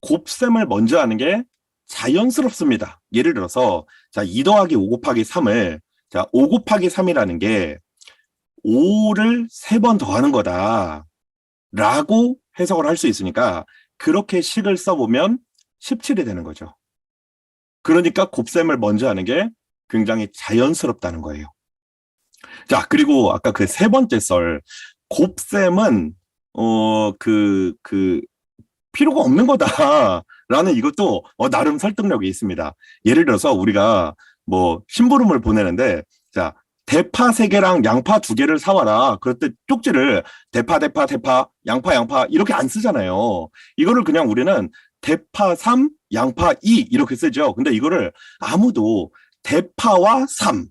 곱셈을 먼저 하는 게 자연스럽습니다. 예를 들어서 자, 2 더하기 5 곱하기 3을 자, 5 곱하기 3이라는 게 5를 3번 더하는 거다 라고 해석을 할 수 있으니까 그렇게 식을 써보면 17이 되는 거죠. 그러니까 곱셈을 먼저 하는 게 굉장히 자연스럽다는 거예요. 자, 그리고 아까 그 세 번째 썰 곱셈은 필요가 없는 거다라는 이것도 나름 설득력이 있습니다. 예를 들어서 우리가 뭐 심부름을 보내는데 자, 대파 3개랑 양파 2개를 사와라. 그럴 때 쪽지를 대파 대파 대파 양파 양파 이렇게 안 쓰잖아요. 이거를 그냥 우리는 대파 3 양파 2 이렇게 쓰죠. 근데 이거를 아무도 대파와 3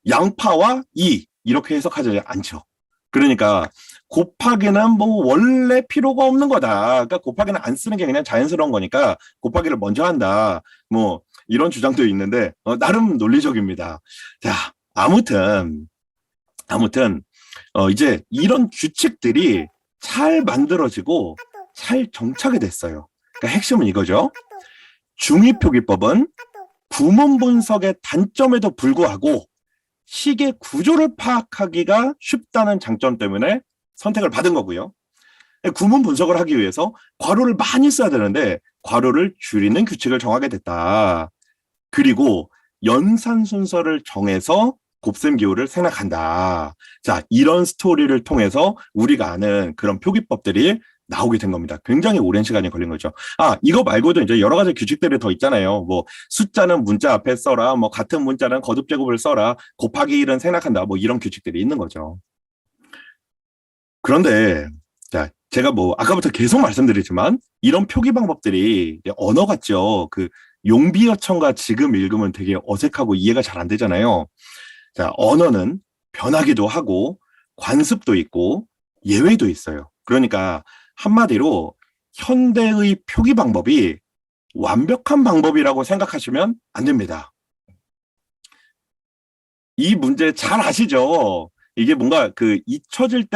양파와 2 이렇게 해석하지 않죠. 그러니까 곱하기는 뭐 원래 필요가 없는 거다. 그러니까 곱하기는 안 쓰는 게 그냥 자연스러운 거니까 곱하기를 먼저 한다. 뭐 이런 주장도 있는데 나름 논리적입니다. 자, 아무튼 이제 이런 규칙들이 잘 만들어지고 잘 정착이 됐어요. 그러니까 핵심은 이거죠. 중위표기법은 구문 분석의 단점에도 불구하고 식의 구조를 파악하기가 쉽다는 장점 때문에 선택을 받은 거고요. 구문 분석을 하기 위해서 괄호를 많이 써야 되는데 괄호를 줄이는 규칙을 정하게 됐다. 그리고 연산 순서를 정해서 곱셈 기호를 생략한다. 자, 이런 스토리를 통해서 우리가 아는 그런 표기법들이 나오게 된 겁니다. 굉장히 오랜 시간이 걸린 거죠. 아, 이거 말고도 이제 여러 가지 규칙들이 더 있잖아요. 뭐 숫자는 문자 앞에 써라, 뭐 같은 문자는 거듭 제곱을 써라, 곱하기 1은 생략한다, 뭐 이런 규칙들이 있는 거죠. 그런데 자, 제가 뭐 아까부터 계속 말씀드리지만 이런 표기 방법들이 언어 같죠. 그 용비어천가 지금 읽으면 되게 어색하고 이해가 잘 안 되잖아요. 자, 언어는 변하기도 하고 관습도 있고 예외도 있어요. 그러니까 한마디로 현대의 표기 방법이 완벽한 방법이라고 생각하시면 안 됩니다. 이 문제 잘 아시죠? 이게 뭔가 잊혀질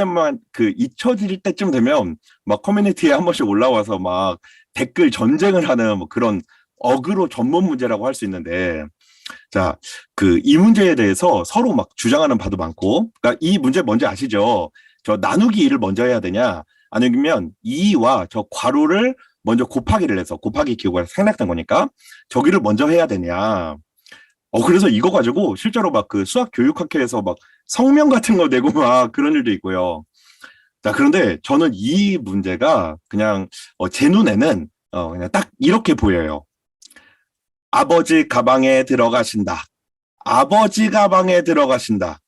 때쯤 되면 막 커뮤니티에 한 번씩 올라와서 막 댓글 전쟁을 하는 뭐 그런 어그로 전문 문제라고 할 수 있는데, 자, 이 문제에 대해서 서로 막 주장하는 바도 많고, 그러니까 이 문제 뭔지 아시죠? 저 나누기 2를 먼저 해야 되냐? 아니면 2와 저 괄호를 먼저 곱하기를 해서 곱하기 기호가 생략된 거니까 저기를 먼저 해야 되냐? 그래서 이거 가지고 실제로 막 수학 교육학회에서 막 성명 같은 거 내고 막 그런 일도 있고요. 자, 그런데 저는 이 문제가 그냥 제 눈에는 그냥 딱 이렇게 보여요. 아버지 가방에 들어가신다. 아버지 가방에 들어가신다.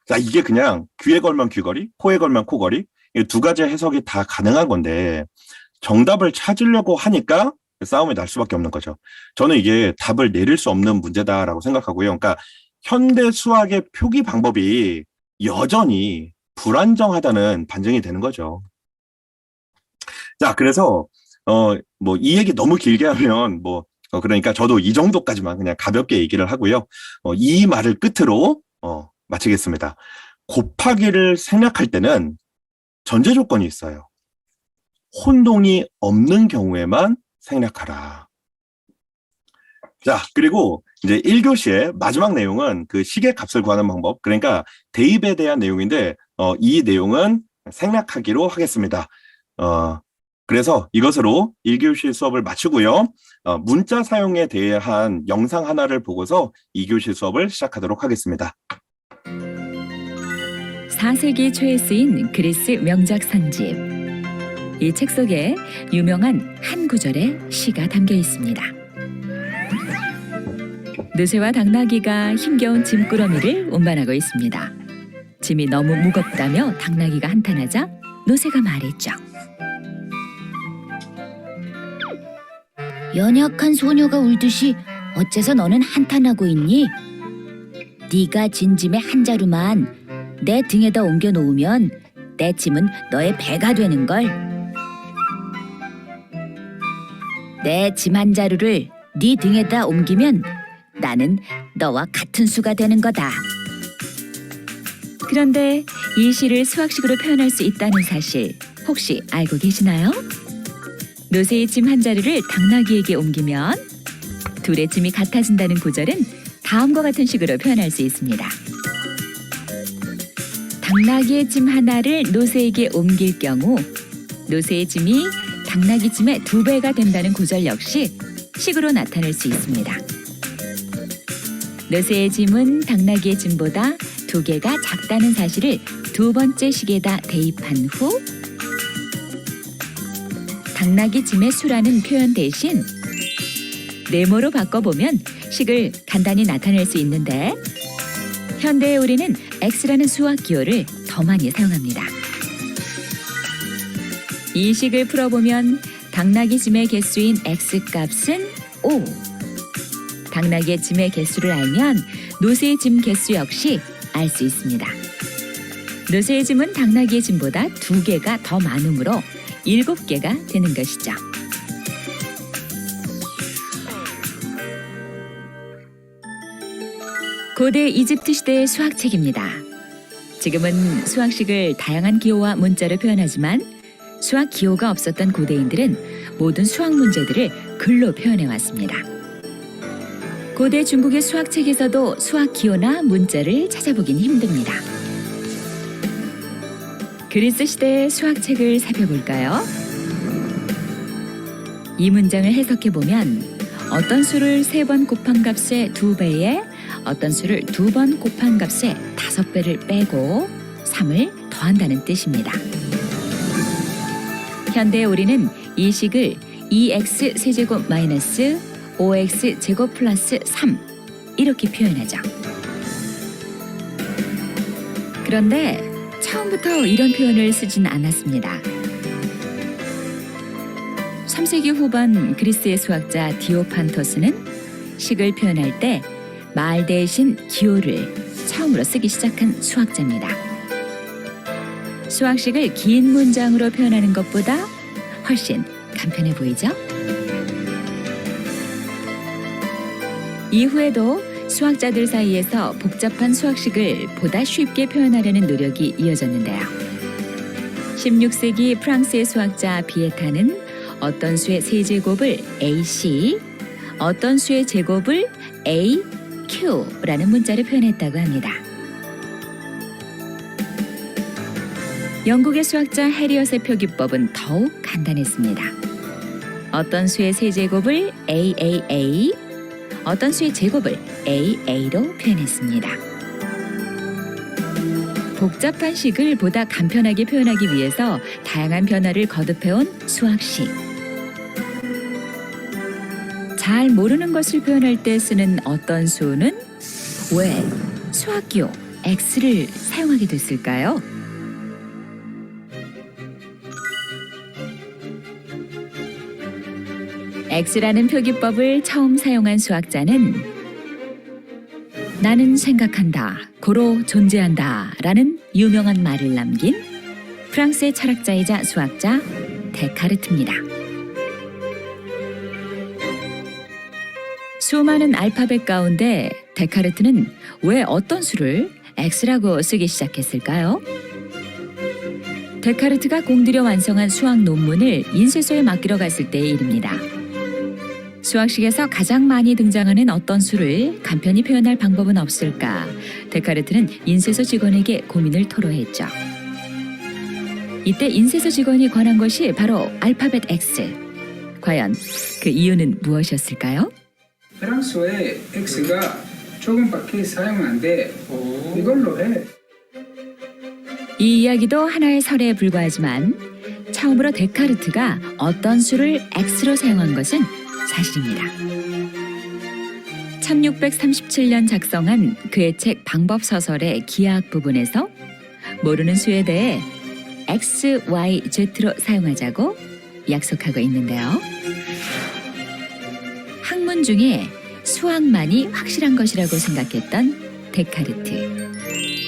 자, 이게 그냥 귀에 걸면 귀걸이, 코에 걸면 코걸이, 이 두 가지 해석이 다 가능한 건데 정답을 찾으려고 하니까 싸움이 날 수밖에 없는 거죠. 저는 이게 답을 내릴 수 없는 문제다라고 생각하고요. 그러니까 현대 수학의 표기 방법이 여전히 불안정하다는 반증이 되는 거죠. 자, 그래서 뭐 이 얘기 너무 길게 하면 뭐 그러니까 저도 이 정도까지만 그냥 가볍게 얘기를 하고요. 이 말을 끝으로 마치겠습니다. 곱하기를 생략할 때는 전제 조건이 있어요. 혼동이 없는 경우에만 생략하라. 자, 그리고 이제 1교시의 마지막 내용은 식의 값을 구하는 방법, 그러니까 대입에 대한 내용인데 이 내용은 생략하기로 하겠습니다. 그래서 이것으로 1교시 수업을 마치고요. 문자 사용에 대한 영상 하나를 보고서 2교시 수업을 시작하도록 하겠습니다. 4세기 초에 쓰인 그리스 명작 선집. 이 책 속에 유명한 한 구절의 시가 담겨 있습니다. 느새와 당나귀가 힘겨운 짐꾸러미를 운반하고 있습니다. 짐이 너무 무겁다며 당나귀가 한탄하자 노새가 말했죠. 연약한 소녀가 울듯이 어째서 너는 한탄하고 있니? 네가 진 짐의 한 자루만 내 등에다 옮겨 놓으면 내 짐은 너의 배가 되는걸. 내 짐 한 자루를 네 등에다 옮기면 나는 너와 같은 수가 되는 거다. 그런데 이 시를 수학식으로 표현할 수 있다는 사실 혹시 알고 계시나요? 노새의 짐 한 자루를 당나귀에게 옮기면 둘의 짐이 같아진다는 구절은 다음과 같은 식으로 표현할 수 있습니다. 당나귀의 짐 하나를 노새에게 옮길 경우 노새의 짐이 당나귀 짐의 2배가 된다는 구절 역시 식으로 나타낼 수 있습니다. 노새의 짐은 당나귀의 짐보다 2개가 작다는 사실을 두 번째 식에다 대입한 후 당나귀 짐의 수라는 표현 대신 네모로 바꿔보면 식을 간단히 나타낼 수 있는데 현대의 우리는 x라는 수학 기호를 더 많이 사용합니다. 이 식을 풀어보면 당나귀 짐의 개수인 x값은 5. 당나귀의 짐의 개수를 알면 노새의 짐 개수 역시 알 수 있습니다. 노새의 짐은 당나귀의 짐보다 2개가 더 많으므로 7개가 되는 것이죠. 고대 이집트 시대의 수학책입니다. 지금은 수학식을 다양한 기호와 문자로 표현하지만 수학 기호가 없었던 고대인들은 모든 수학 문제들을 글로 표현해왔습니다. 고대 중국의 수학책에서도 수학 기호나 문자를 찾아보긴 힘듭니다. 그리스 시대의 수학책을 살펴볼까요? 이 문장을 해석해보면 어떤 수를 3번 곱한 값의 2배에 어떤 수를 2번 곱한 값의 5배를 빼고 3을 더한다는 뜻입니다. 현대 우리는 이 식을 2x 세제곱 마이너스 5x 제곱 플러스 3 이렇게 표현하죠. 그런데 처음부터 이런 표현을 쓰진 않았습니다. 3세기 후반 그리스의 수학자 디오판토스는 식을 표현할 때 말 대신 기호를 처음으로 쓰기 시작한 수학자입니다. 수학식을 긴 문장으로 표현하는 것보다 훨씬 간편해 보이죠? 이후에도 수학자들 사이에서 복잡한 수학식을 보다 쉽게 표현하려는 노력이 이어졌는데요. 16세기 프랑스의 수학자 비에타는 어떤 수의 세제곱을 AC, 어떤 수의 제곱을 AQ라는 문자로 표현했다고 합니다. 영국의 수학자 해리엇의 표기법은 더욱 간단했습니다. 어떤 수의 세제곱을 AAA, 어떤 수의 제곱을 AA로 표현했습니다. 복잡한 식을 보다 간편하게 표현하기 위해서 다양한 변화를 거듭해온 수학식. 잘 모르는 것을 표현할 때 쓰는 어떤 수는 왜 수학기호 X를 사용하게 됐을까요? X라는 표기법을 처음 사용한 수학자는 나는 생각한다, 고로 존재한다 라는 유명한 말을 남긴 프랑스의 철학자이자 수학자 데카르트입니다. 수많은 알파벳 가운데 데카르트는 왜 어떤 수를 X라고 쓰기 시작했을까요? 데카르트가 공들여 완성한 수학 논문을 인쇄소에 맡기러 갔을 때의 일입니다. 수학식에서 가장 많이 등장하는 어떤 수를 간편히 표현할 방법은 없을까? 데카르트는 인쇄소 직원에게 고민을 토로했죠. 이때 인쇄소 직원이 권한 것이 바로 알파벳 X. 과연 그 이유는 무엇이었을까요? 프랑스어에 X가 조금밖에 사용 안 돼. 이걸로 해. 이 이야기도 하나의 설에 불과하지만 처음으로 데카르트가 어떤 수를 X로 사용한 것은 사실입니다. 1637년 작성한 그의 책 방법 서설의 기하학 부분에서 모르는 수에 대해 X, Y, Z로 사용하자고 약속하고 있는데요. 학문 중에 수학만이 확실한 것이라고 생각했던 데카르트.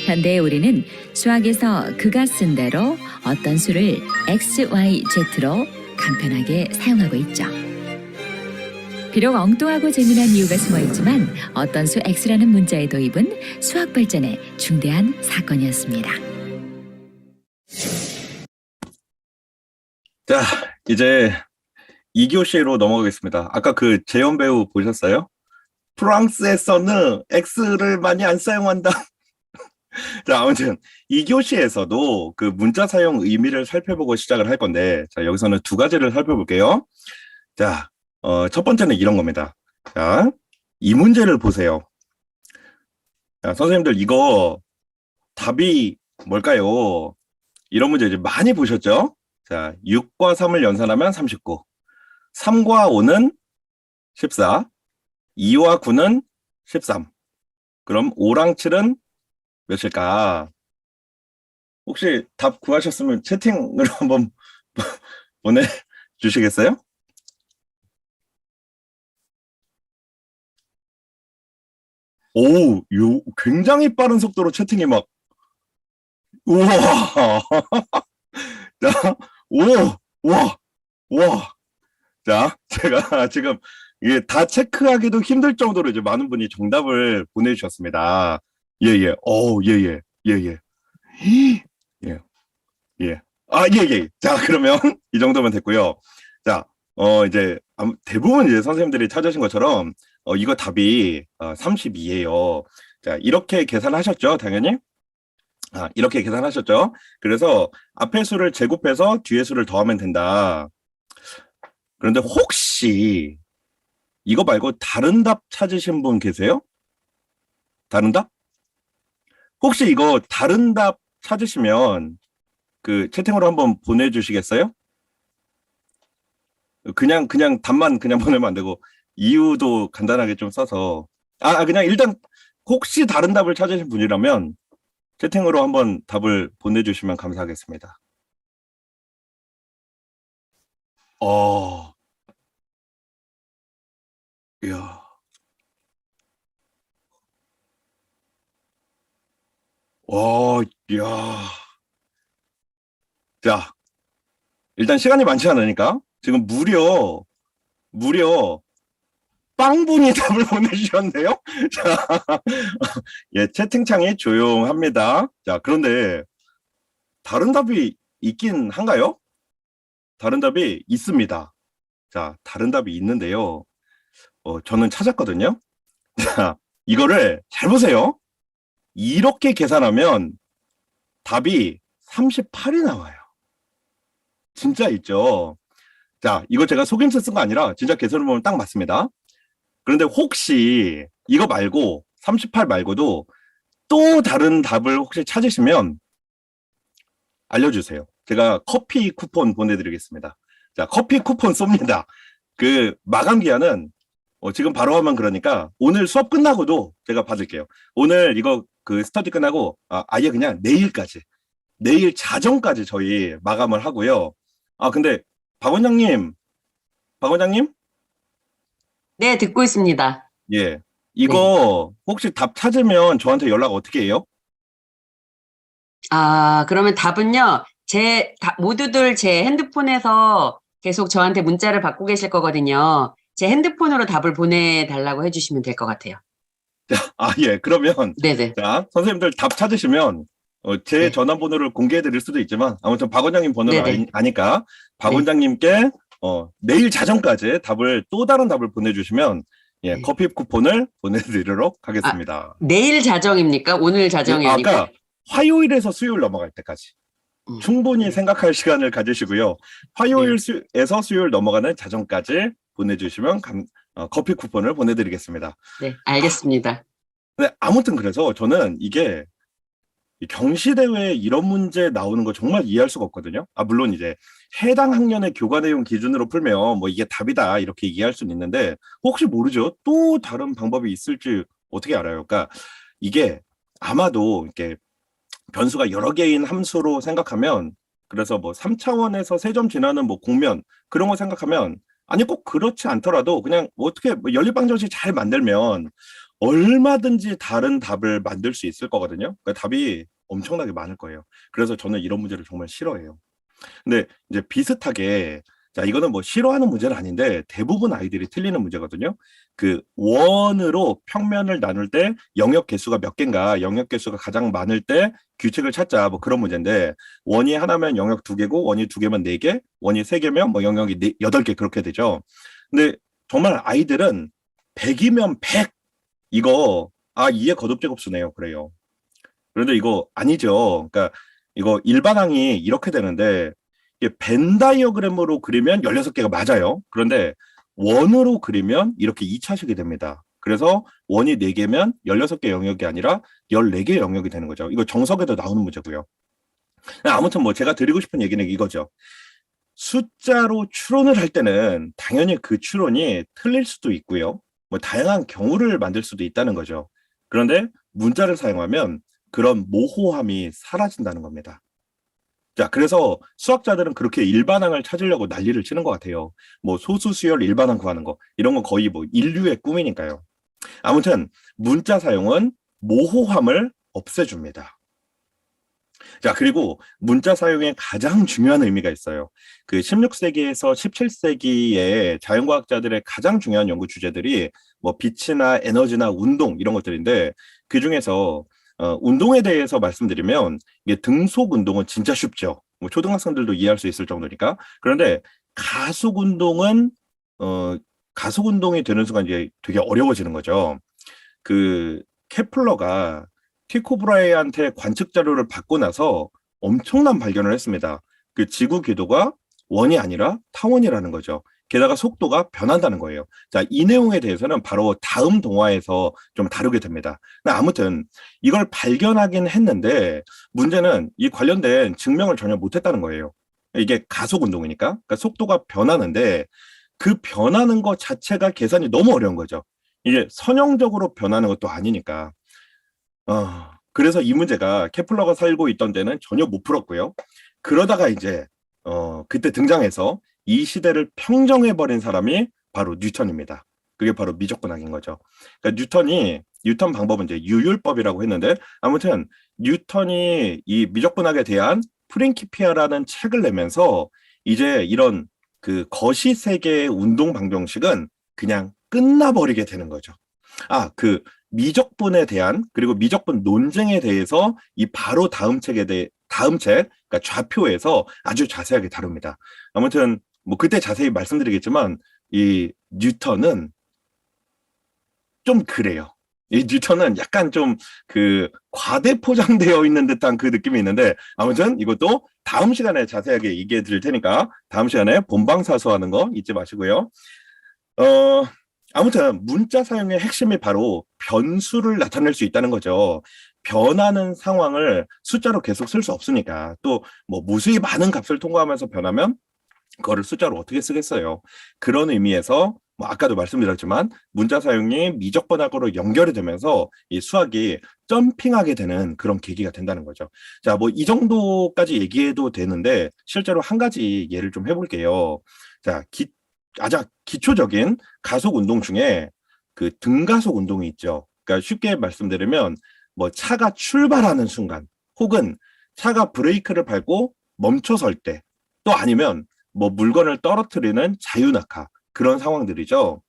현대의 우리는 수학에서 그가 쓴 대로 어떤 수를 X, Y, Z로 간편하게 사용하고 있죠. 비록 엉뚱하고 재미난 이유가 숨어있지만 어떤 수 X라는 문자의 도입은 수학 발전의 중대한 사건이었습니다. 자, 이제 2교시로 넘어가겠습니다. 아까 그 재현 배우 보셨어요? 프랑스에서는 X를 많이 안 사용한다. 자, 아무튼 2교시에서도 그 문자 사용 의미를 살펴보고 시작을 할 건데, 자, 여기서는 두 가지를 살펴볼게요. 자, 첫 번째는 이런 겁니다. 자, 이 문제를 보세요. 자, 선생님들 이거 답이 뭘까요? 이런 문제 이제 많이 보셨죠? 자, 6과 3을 연산하면 39, 3과 5는 14, 2와 9는 13. 그럼 5랑 7은 몇일까? 혹시 답 구하셨으면 채팅으로 한번 보내주시겠어요? 오, 굉장히 빠른 속도로 채팅이 막, 우와, 자, 오, 와, 와. 자, 제가 지금 이게 다 체크하기도 힘들 정도로 이제 많은 분이 정답을 보내주셨습니다. 예, 예, 예, 예, 예, 예. 예, 예. 아, 예, 예. 자, 그러면 이 정도면 됐고요. 자, 이제 대부분 이제 선생님들이 찾으신 것처럼 이거 답이 32예요. 자, 이렇게 계산하셨죠, 당연히? 이렇게 계산하셨죠? 그래서 앞에 수를 제곱해서 뒤에 수를 더하면 된다. 그런데 혹시 이거 말고 다른 답 찾으신 분 계세요? 다른 답? 혹시 이거 다른 답 찾으시면 그 채팅으로 한번 보내주시겠어요? 그냥 답만 그냥 보내면 안 되고 이유도 간단하게 좀 써서 그냥 일단 혹시 다른 답을 찾으신 분이라면 채팅으로 한번 답을 보내주시면 감사하겠습니다. 이야. 이야. 자, 일단 시간이 많지 않으니까 지금 무려 빵분이 답을 보내주셨네요. 자, 예, 채팅창이 조용합니다. 자, 그런데 다른 답이 있긴 한가요? 다른 답이 있습니다. 자, 다른 답이 있는데요. 저는 찾았거든요. 자, 이거를 잘 보세요. 이렇게 계산하면 답이 38이 나와요. 진짜 있죠. 자, 이거 제가 속임수 쓴 거 아니라 진짜 계산을 보면 딱 맞습니다. 그런데 혹시 이거 말고 38 말고도 또 다른 답을 혹시 찾으시면 알려주세요. 제가 커피 쿠폰 보내드리겠습니다. 자, 커피 쿠폰 쏩니다. 그 마감 기한은 지금 바로 하면 그러니까 오늘 수업 끝나고도 제가 받을게요. 오늘 이거 그 스터디 끝나고 아예 그냥 내일까지, 내일 자정까지 저희 마감을 하고요. 근데 박 원장님, 네, 듣고 있습니다. 예, 이거 혹시 답 찾으면 저한테 연락 어떻게 해요? 그러면 답은요, 모두들 제 핸드폰에서 계속 저한테 문자를 받고 계실 거거든요. 제 핸드폰으로 답을 보내달라고 해주시면 될 것 같아요. 예, 그러면 네네. 자, 선생님들 답 찾으시면 제 네. 전화번호를 공개해 드릴 수도 있지만 아무튼 박 원장님 번호를 네네. 아니까 박 네. 원장님께 내일 자정까지 또 다른 답을 보내주시면 예, 네. 커피 쿠폰을 보내드리도록 하겠습니다. 내일 자정입니까? 오늘 자정이 아니고? 아까 화요일에서 수요일 넘어갈 때까지 충분히 네. 생각할 시간을 가지시고요. 화요일에서 수요일 넘어가는 자정까지 보내주시면 커피 쿠폰을 보내드리겠습니다. 네, 알겠습니다. 네, 아무튼 그래서 저는 이게 이 경시대회에 이런 문제 나오는 거 정말 이해할 수가 없거든요. 물론 이제 해당 학년의 교과 내용 기준으로 풀면 뭐 이게 답이다 이렇게 이해할 수는 있는데 혹시 모르죠. 또 다른 방법이 있을지 어떻게 알아요? 그러니까 이게 아마도 이렇게 변수가 여러 개인 함수로 생각하면 그래서 뭐 3차원에서 3점 지나는 뭐 공면 그런 거 생각하면 아니 꼭 그렇지 않더라도 그냥 어떻게 뭐 연립방정식 잘 만들면 얼마든지 다른 답을 만들 수 있을 거거든요. 그러니까 답이 엄청나게 많을 거예요. 그래서 저는 이런 문제를 정말 싫어해요. 근데 이제 비슷하게 자 이거는 뭐 싫어하는 문제는 아닌데 대부분 아이들이 틀리는 문제거든요. 그 원으로 평면을 나눌 때 영역 개수가 몇 개인가 영역 개수가 가장 많을 때 규칙을 찾자 뭐 그런 문제인데 원이 하나면 영역 2개고 원이 2개면 4개 원이 3개면 뭐 영역이 8개 그렇게 되죠. 근데 정말 아이들은 100이면 100 이거 이해 거듭제곱수네요. 그래요. 그런데 이거 아니죠. 그러니까 이거 일반항이 이렇게 되는데 이게 벤 다이어그램으로 그리면 16개가 맞아요. 그런데 원으로 그리면 이렇게 2차식이 됩니다. 그래서 원이 4개면 16개 영역이 아니라 14개 영역이 되는 거죠. 이거 정석에도 나오는 문제고요. 아무튼 뭐 제가 드리고 싶은 얘기는 이거죠. 숫자로 추론을 할 때는 당연히 그 추론이 틀릴 수도 있고요. 뭐 다양한 경우를 만들 수도 있다는 거죠. 그런데 문자를 사용하면 그런 모호함이 사라진다는 겁니다. 자, 그래서 수학자들은 그렇게 일반항을 찾으려고 난리를 치는 것 같아요. 뭐 소수 수열 일반항 구하는 거 이런 건 거의 뭐 인류의 꿈이니까요. 아무튼 문자 사용은 모호함을 없애줍니다. 자, 그리고 문자 사용에 가장 중요한 의미가 있어요. 그 16세기에서 17세기의 자연과학자들의 가장 중요한 연구 주제들이 뭐 빛이나 에너지나 운동 이런 것들인데 그 중에서 운동에 대해서 말씀드리면 이게 등속 운동은 진짜 쉽죠. 뭐 초등학생들도 이해할 수 있을 정도니까. 그런데 가속 운동은 가속 운동이 되는 순간 이제 되게 어려워지는 거죠. 그 케플러가 티코 브라헤한테 관측 자료를 받고 나서 엄청난 발견을 했습니다. 그 지구 궤도가 원이 아니라 타원이라는 거죠. 게다가 속도가 변한다는 거예요. 자, 이 내용에 대해서는 바로 다음 동화에서 좀 다루게 됩니다. 아무튼 이걸 발견하긴 했는데 문제는 이 관련된 증명을 전혀 못했다는 거예요. 이게 가속 운동이니까. 그러니까 속도가 변하는데 그 변하는 것 자체가 계산이 너무 어려운 거죠. 이게 선형적으로 변하는 것도 아니니까. 그래서 이 문제가 케플러가 살고 있던 데는 전혀 못 풀었고요. 그러다가 이제 그때 등장해서 이 시대를 평정해버린 사람이 바로 뉴턴입니다. 그게 바로 미적분학인 거죠. 그러니까 뉴턴 방법은 이제 유율법이라고 했는데 아무튼 뉴턴이 이 미적분학에 대한 프린키피아라는 책을 내면서 이제 이런 그 거시 세계의 운동 방정식은 그냥 끝나버리게 되는 거죠. 그 미적분에 대한 그리고 미적분 논쟁에 대해서 이 바로 다음 책, 그러니까 좌표에서 아주 자세하게 다룹니다. 아무튼 뭐 그때 자세히 말씀드리겠지만 이 뉴턴은 좀 그래요. 이 뉴턴은 약간 좀 그 과대 포장되어 있는 듯한 그 느낌이 있는데 아무튼 이것도 다음 시간에 자세하게 얘기해 드릴 테니까 다음 시간에 본방사수하는 거 잊지 마시고요. 어, 아무튼 문자 사용의 핵심이 바로 변수를 나타낼 수 있다는 거죠. 변하는 상황을 숫자로 계속 쓸 수 없으니까 또 뭐 무수히 많은 값을 통과하면서 변하면 그거를 숫자로 어떻게 쓰겠어요. 그런 의미에서 뭐 아까도 말씀드렸지만 문자 사용이 미적 번역으로 연결이 되면서 이 수학이 점핑하게 되는 그런 계기가 된다는 거죠. 자, 뭐 이 정도까지 얘기해도 되는데 실제로 한 가지 예를 좀 해볼게요. 자, 가장 기초적인 가속 운동 중에 그 등가속 운동이 있죠. 그러니까 쉽게 말씀드리면 뭐 차가 출발하는 순간 혹은 차가 브레이크를 밟고 멈춰설 때 또 아니면 뭐 물건을 떨어뜨리는 자유낙하 그런 상황들이죠.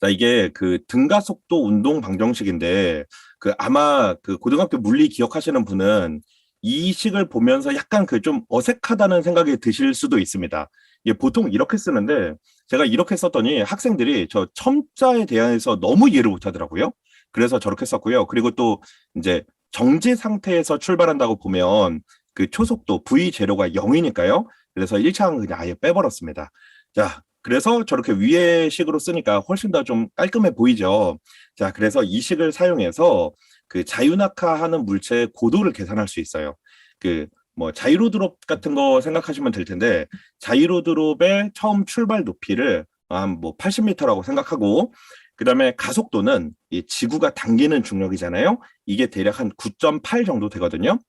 자, 이게 그 등가속도 운동 방정식인데 그 아마 그 고등학교 물리 기억하시는 분은 이 식을 보면서 약간 그 좀 어색하다는 생각이 드실 수도 있습니다. 이게 보통 이렇게 쓰는데 제가 이렇게 썼더니 학생들이 저 첨자에 대해서 너무 이해를 못 하더라고요. 그래서 저렇게 썼고요. 그리고 또 이제 정지 상태에서 출발한다고 보면 그 초속도 V 제로가 0이니까요. 그래서 1차항 그냥 아예 빼버렸습니다. 자, 그래서 저렇게 위의 식으로 쓰니까 훨씬 더 좀 깔끔해 보이죠. 자, 그래서 이 식을 사용해서 그 자유낙하하는 물체의 고도를 계산할 수 있어요. 그 뭐 자이로 드롭 같은 거 생각하시면 될 텐데 자이로 드롭의 처음 출발 높이를 한 뭐 80m라고 생각하고 그다음에 가속도는 이 지구가 당기는 중력이잖아요. 이게 대략 한 9.8 정도 되거든요.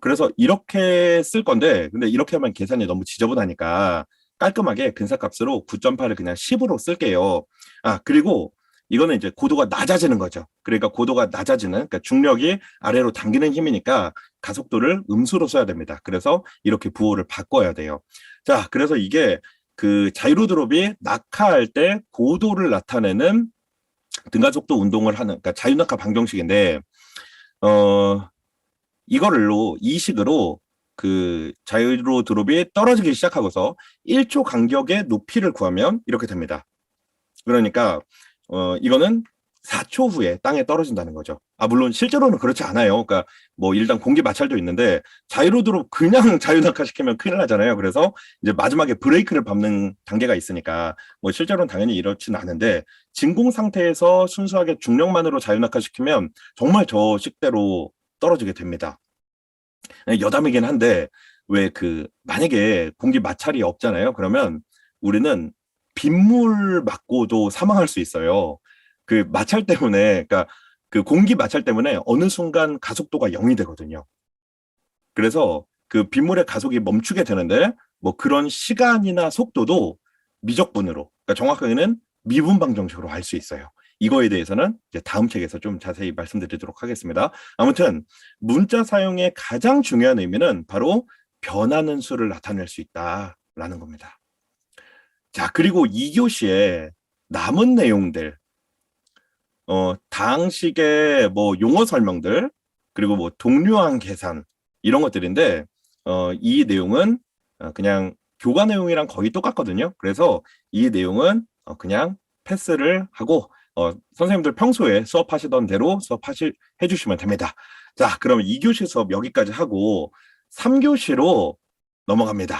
그래서 이렇게 쓸 건데 근데 이렇게 하면 계산이 너무 지저분하니까 깔끔하게 근사값으로 9.8을 그냥 10으로 쓸게요. 그리고 이거는 이제 고도가 낮아지는 거죠. 그러니까 고도가 낮아지는, 그러니까 중력이 아래로 당기는 힘이니까 가속도를 음수로 써야 됩니다. 그래서 이렇게 부호를 바꿔야 돼요. 자, 그래서 이게 그 자이로 드롭이 낙하할 때 고도를 나타내는 등가속도 운동을 하는, 그러니까 자유낙하 방정식인데, 이 식으로 그 자이로 드롭이 떨어지기 시작하고서 1초 간격의 높이를 구하면 이렇게 됩니다. 그러니까 이거는 4초 후에 땅에 떨어진다는 거죠. 물론 실제로는 그렇지 않아요. 그러니까 뭐 일단 공기 마찰도 있는데 자이로 드롭 그냥 자유낙하 시키면 큰일 나잖아요. 그래서 이제 마지막에 브레이크를 밟는 단계가 있으니까 뭐 실제로는 당연히 이렇지는 않은데 진공 상태에서 순수하게 중력만으로 자유낙하 시키면 정말 저 식대로 떨어지게 됩니다. 여담이긴 한데 왜 그 만약에 공기 마찰이 없잖아요. 그러면 우리는 빗물 맞고도 사망할 수 있어요. 그 마찰 때문에 그러니까 그 공기 마찰 때문에 어느 순간 가속도가 0이 되거든요. 그래서 그 빗물의 가속이 멈추게 되는데 뭐 그런 시간이나 속도도 미적분으로 그러니까 정확하게는 미분 방정식으로 알 수 있어요. 이거에 대해서는 이제 다음 책에서 좀 자세히 말씀드리도록 하겠습니다. 아무튼 문자 사용의 가장 중요한 의미는 바로 변하는 수를 나타낼 수 있다라는 겁니다. 자, 그리고 2교시에 남은 내용들, 다항식의 뭐 용어 설명들, 그리고 뭐 동류항 계산, 이런 것들인데, 이 내용은 그냥 교과 내용이랑 거의 똑같거든요. 그래서 이 내용은 그냥 패스를 하고, 선생님들 평소에 수업하시던 대로 해주시면 됩니다. 자, 그럼 2교시 수업 여기까지 하고, 3교시로 넘어갑니다.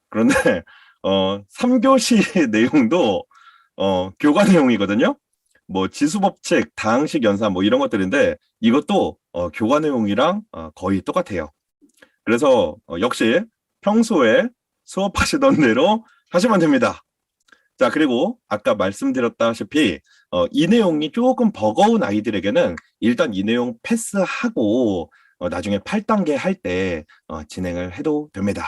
그런데, 3교시 내용도, 교과 내용이거든요. 뭐, 지수법칙, 다항식 연산, 뭐, 이런 것들인데, 이것도, 교과 내용이랑 거의 똑같아요. 그래서, 역시, 평소에 수업하시던 대로 하시면 됩니다. 자, 그리고 아까 말씀드렸다시피 이 내용이 조금 버거운 아이들에게는 일단 이 내용 패스하고 나중에 8단계 할 때 진행을 해도 됩니다.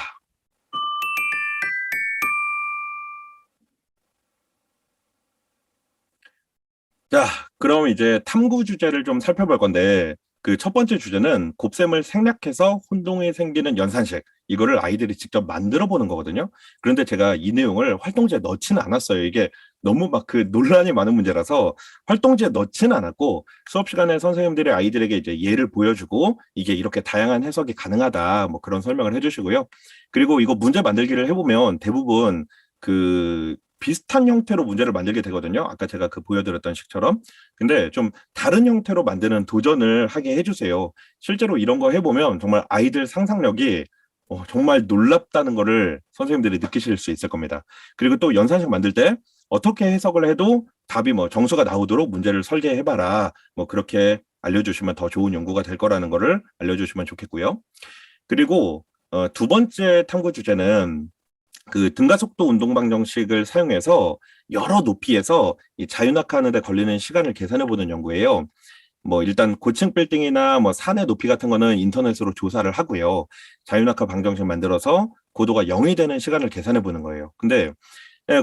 자, 그럼 이제 탐구 주제를 좀 살펴볼 건데 그 첫 번째 주제는 곱셈을 생략해서 혼동이 생기는 연산식. 이거를 아이들이 직접 만들어 보는 거거든요. 그런데 제가 이 내용을 활동지에 넣지는 않았어요. 이게 너무 막 그 논란이 많은 문제라서 활동지에 넣지는 않았고 수업 시간에 선생님들이 아이들에게 이제 예를 보여주고 이게 이렇게 다양한 해석이 가능하다 뭐 그런 설명을 해주시고요. 그리고 이거 문제 만들기를 해보면 대부분 그 비슷한 형태로 문제를 만들게 되거든요. 아까 제가 그 보여드렸던 식처럼. 근데 좀 다른 형태로 만드는 도전을 하게 해주세요. 실제로 이런 거 해보면 정말 아이들 상상력이 정말 놀랍다는 거를 선생님들이 느끼실 수 있을 겁니다. 그리고 또 연산식 만들 때 어떻게 해석을 해도 답이 뭐 정수가 나오도록 문제를 설계해봐라. 뭐 그렇게 알려주시면 더 좋은 연구가 될 거라는 거를 알려주시면 좋겠고요. 그리고 두 번째 탐구 주제는 그 등가속도 운동 방정식을 사용해서 여러 높이에서 이 자유낙하하는 데 걸리는 시간을 계산해 보는 연구예요. 뭐 일단 고층 빌딩이나 뭐 산의 높이 같은 거는 인터넷으로 조사를 하고요. 자유낙하 방정식 만들어서 고도가 0이 되는 시간을 계산해 보는 거예요. 근데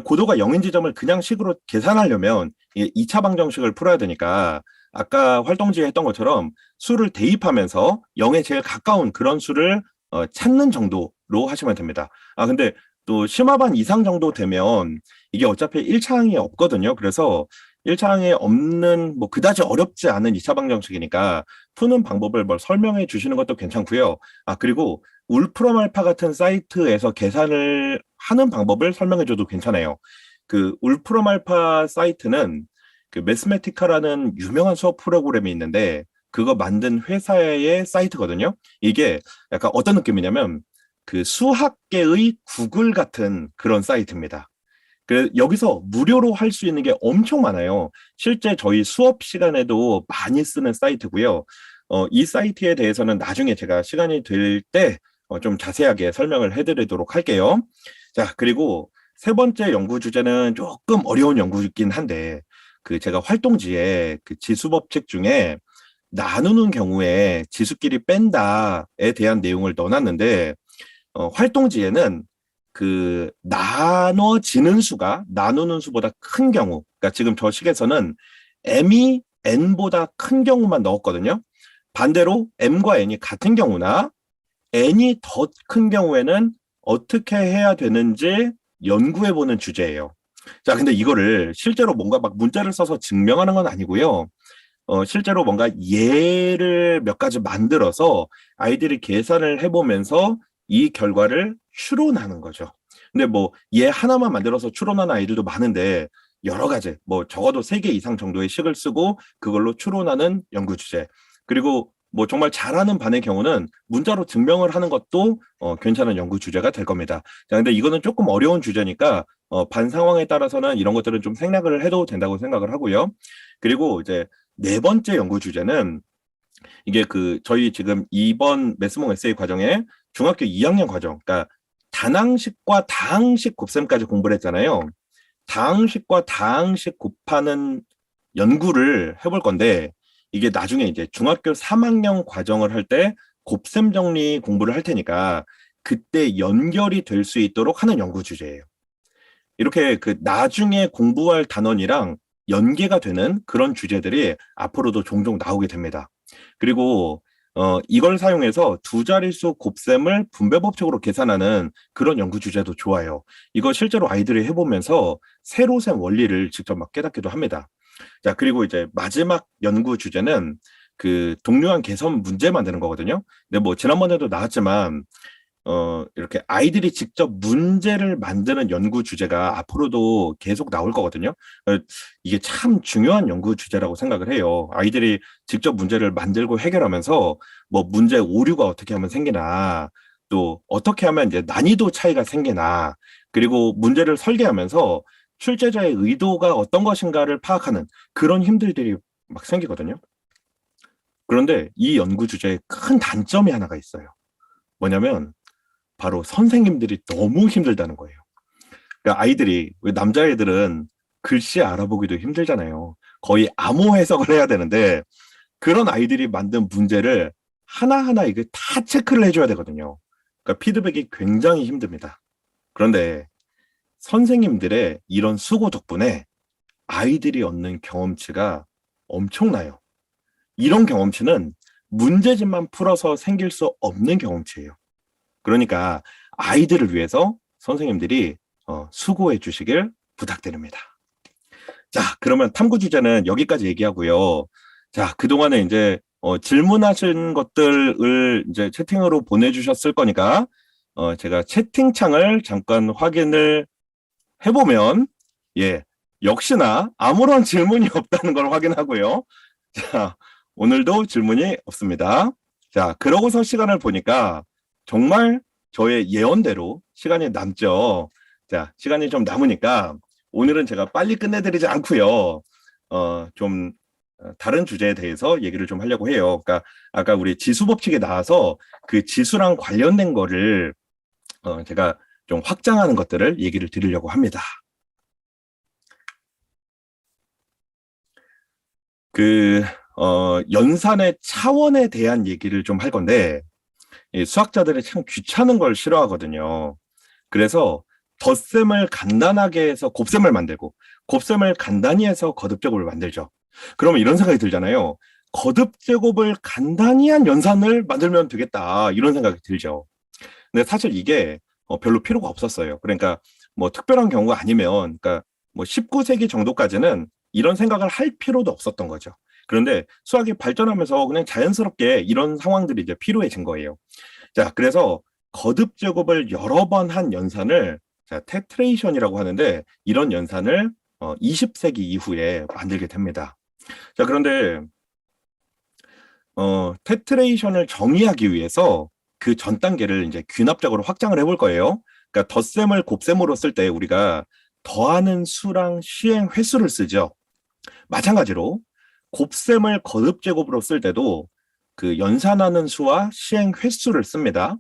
고도가 0인 지점을 그냥 식으로 계산하려면 이 2차 방정식을 풀어야 되니까 아까 활동지에 했던 것처럼 수를 대입하면서 0에 제일 가까운 그런 수를 찾는 정도로 하시면 됩니다. 근데 또 심화반 이상 정도 되면 이게 어차피 1차항이 없거든요. 그래서 1차항에 없는 뭐 그다지 어렵지 않은 2차 방정식이니까 푸는 방법을 뭐 설명해 주시는 것도 괜찮고요. 그리고 울프롬알파 같은 사이트에서 계산을 하는 방법을 설명해 줘도 괜찮아요. 그 울프롬알파 사이트는 그 매스메티카라는 유명한 수업 프로그램이 있는데 그거 만든 회사의 사이트거든요. 이게 약간 어떤 느낌이냐면 그 수학계의 구글 같은 그런 사이트입니다. 여기서 무료로 할 수 있는 게 엄청 많아요. 실제 저희 수업 시간에도 많이 쓰는 사이트고요. 이 사이트에 대해서는 나중에 제가 시간이 될 때 좀 자세하게 설명을 해드리도록 할게요. 자, 그리고 세 번째 연구 주제는 조금 어려운 연구이긴 한데 그 제가 활동지에 그 지수법칙 중에 나누는 경우에 지수끼리 뺀다에 대한 내용을 넣어놨는데 활동지에는 그 나눠지는 수가 나누는 수보다 큰 경우, 그러니까 지금 저 식에서는 m이 n보다 큰 경우만 넣었거든요. 반대로 m과 n이 같은 경우나 n이 더 큰 경우에는 어떻게 해야 되는지 연구해보는 주제예요. 자, 근데 이거를 실제로 뭔가 막 문자를 써서 증명하는 건 아니고요. 실제로 뭔가 예를 몇 가지 만들어서 아이들이 계산을 해보면서 이 결과를 추론하는 거죠. 근데 뭐 얘 하나만 만들어서 추론하는 아이들도 많은데 여러 가지 뭐 적어도 3개 이상 정도의 식을 쓰고 그걸로 추론하는 연구 주제. 그리고 뭐 정말 잘하는 반의 경우는 문자로 증명을 하는 것도 괜찮은 연구 주제가 될 겁니다. 자, 근데 이거는 조금 어려운 주제니까 반 상황에 따라서는 이런 것들은 좀 생략을 해도 된다고 생각을 하고요. 그리고 이제 네 번째 연구 주제는 이게 그 저희 지금 이번 매스몽 에세이 과정에 중학교 2학년 과정, 그러니까 단항식과 다항식 곱셈까지 공부를 했잖아요. 다항식과 다항식 곱하는 연구를 해볼 건데 이게 나중에 이제 중학교 3학년 과정을 할 때 곱셈 정리 공부를 할 테니까 그때 연결이 될 수 있도록 하는 연구 주제예요. 이렇게 그 나중에 공부할 단원이랑 연계가 되는 그런 주제들이 앞으로도 종종 나오게 됩니다. 그리고 이걸 사용해서 두 자릿수 곱셈을 분배 법칙으로 계산하는 그런 연구 주제도 좋아요. 이거 실제로 아이들이 해보면서 세로셈 원리를 직접 막 깨닫기도 합니다. 자, 그리고 이제 마지막 연구 주제는 그 동료한 개선 문제 만드는 거거든요. 근데 뭐 지난번에도 나왔지만 이렇게 아이들이 직접 문제를 만드는 연구 주제가 앞으로도 계속 나올 거거든요. 이게 참 중요한 연구 주제라고 생각을 해요. 아이들이 직접 문제를 만들고 해결하면서 뭐 문제 오류가 어떻게 하면 생기나, 또 어떻게 하면 이제 난이도 차이가 생기나, 그리고 문제를 설계하면서 출제자의 의도가 어떤 것인가를 파악하는 그런 힘들들이 막 생기거든요. 그런데 이 연구 주제에 큰 단점이 하나가 있어요. 뭐냐면 바로 선생님들이 너무 힘들다는 거예요. 그러니까 아이들이, 왜 남자애들은 글씨 알아보기도 힘들잖아요. 거의 암호 해석을 해야 되는데 그런 아이들이 만든 문제를 하나하나 이게 다 체크를 해줘야 되거든요. 그러니까 피드백이 굉장히 힘듭니다. 그런데 선생님들의 이런 수고 덕분에 아이들이 얻는 경험치가 엄청나요. 이런 경험치는 문제집만 풀어서 생길 수 없는 경험치예요. 그러니까 아이들을 위해서 선생님들이 수고해 주시길 부탁드립니다. 자, 그러면 탐구 주제는 여기까지 얘기하고요. 자, 그동안에 이제 질문하신 것들을 이제 채팅으로 보내주셨을 거니까 제가 채팅창을 잠깐 확인을 해보면 예, 역시나 아무런 질문이 없다는 걸 확인하고요. 자, 오늘도 질문이 없습니다. 자, 그러고서 시간을 보니까 정말 저의 예언대로 시간이 남죠. 자, 시간이 좀 남으니까 오늘은 제가 빨리 끝내드리지 않고요. 좀 다른 주제에 대해서 얘기를 좀 하려고 해요. 그러니까 아까 우리 지수 법칙에 나와서 그 지수랑 관련된 거를 제가 좀 확장하는 것들을 얘기를 드리려고 합니다. 연산의 차원에 대한 얘기를 좀 할 건데, 이 수학자들이 참 귀찮은 걸 싫어하거든요. 그래서 덧셈을 간단하게 해서 곱셈을 만들고, 곱셈을 간단히 해서 거듭제곱을 만들죠. 그러면 이런 생각이 들잖아요. 거듭제곱을 간단히 한 연산을 만들면 되겠다. 이런 생각이 들죠. 근데 사실 이게 별로 필요가 없었어요. 그러니까 뭐 특별한 경우가 아니면, 그러니까 뭐 19세기 정도까지는 이런 생각을 할 필요도 없었던 거죠. 그런데 수학이 발전하면서 그냥 자연스럽게 이런 상황들이 이제 필요해진 거예요. 자, 그래서 거듭제곱을 여러 번 한 연산을 테트레이션이라고 하는데, 이런 연산을 20세기 이후에 만들게 됩니다. 자, 그런데 테트레이션을 정의하기 위해서 그 전 단계를 이제 귀납적으로 확장을 해볼 거예요. 그러니까 덧셈을 곱셈으로 쓸 때 우리가 더하는 수랑 시행 횟수를 쓰죠. 마찬가지로 곱셈을 거듭제곱으로 쓸 때도 그 연산하는 수와 시행 횟수를 씁니다.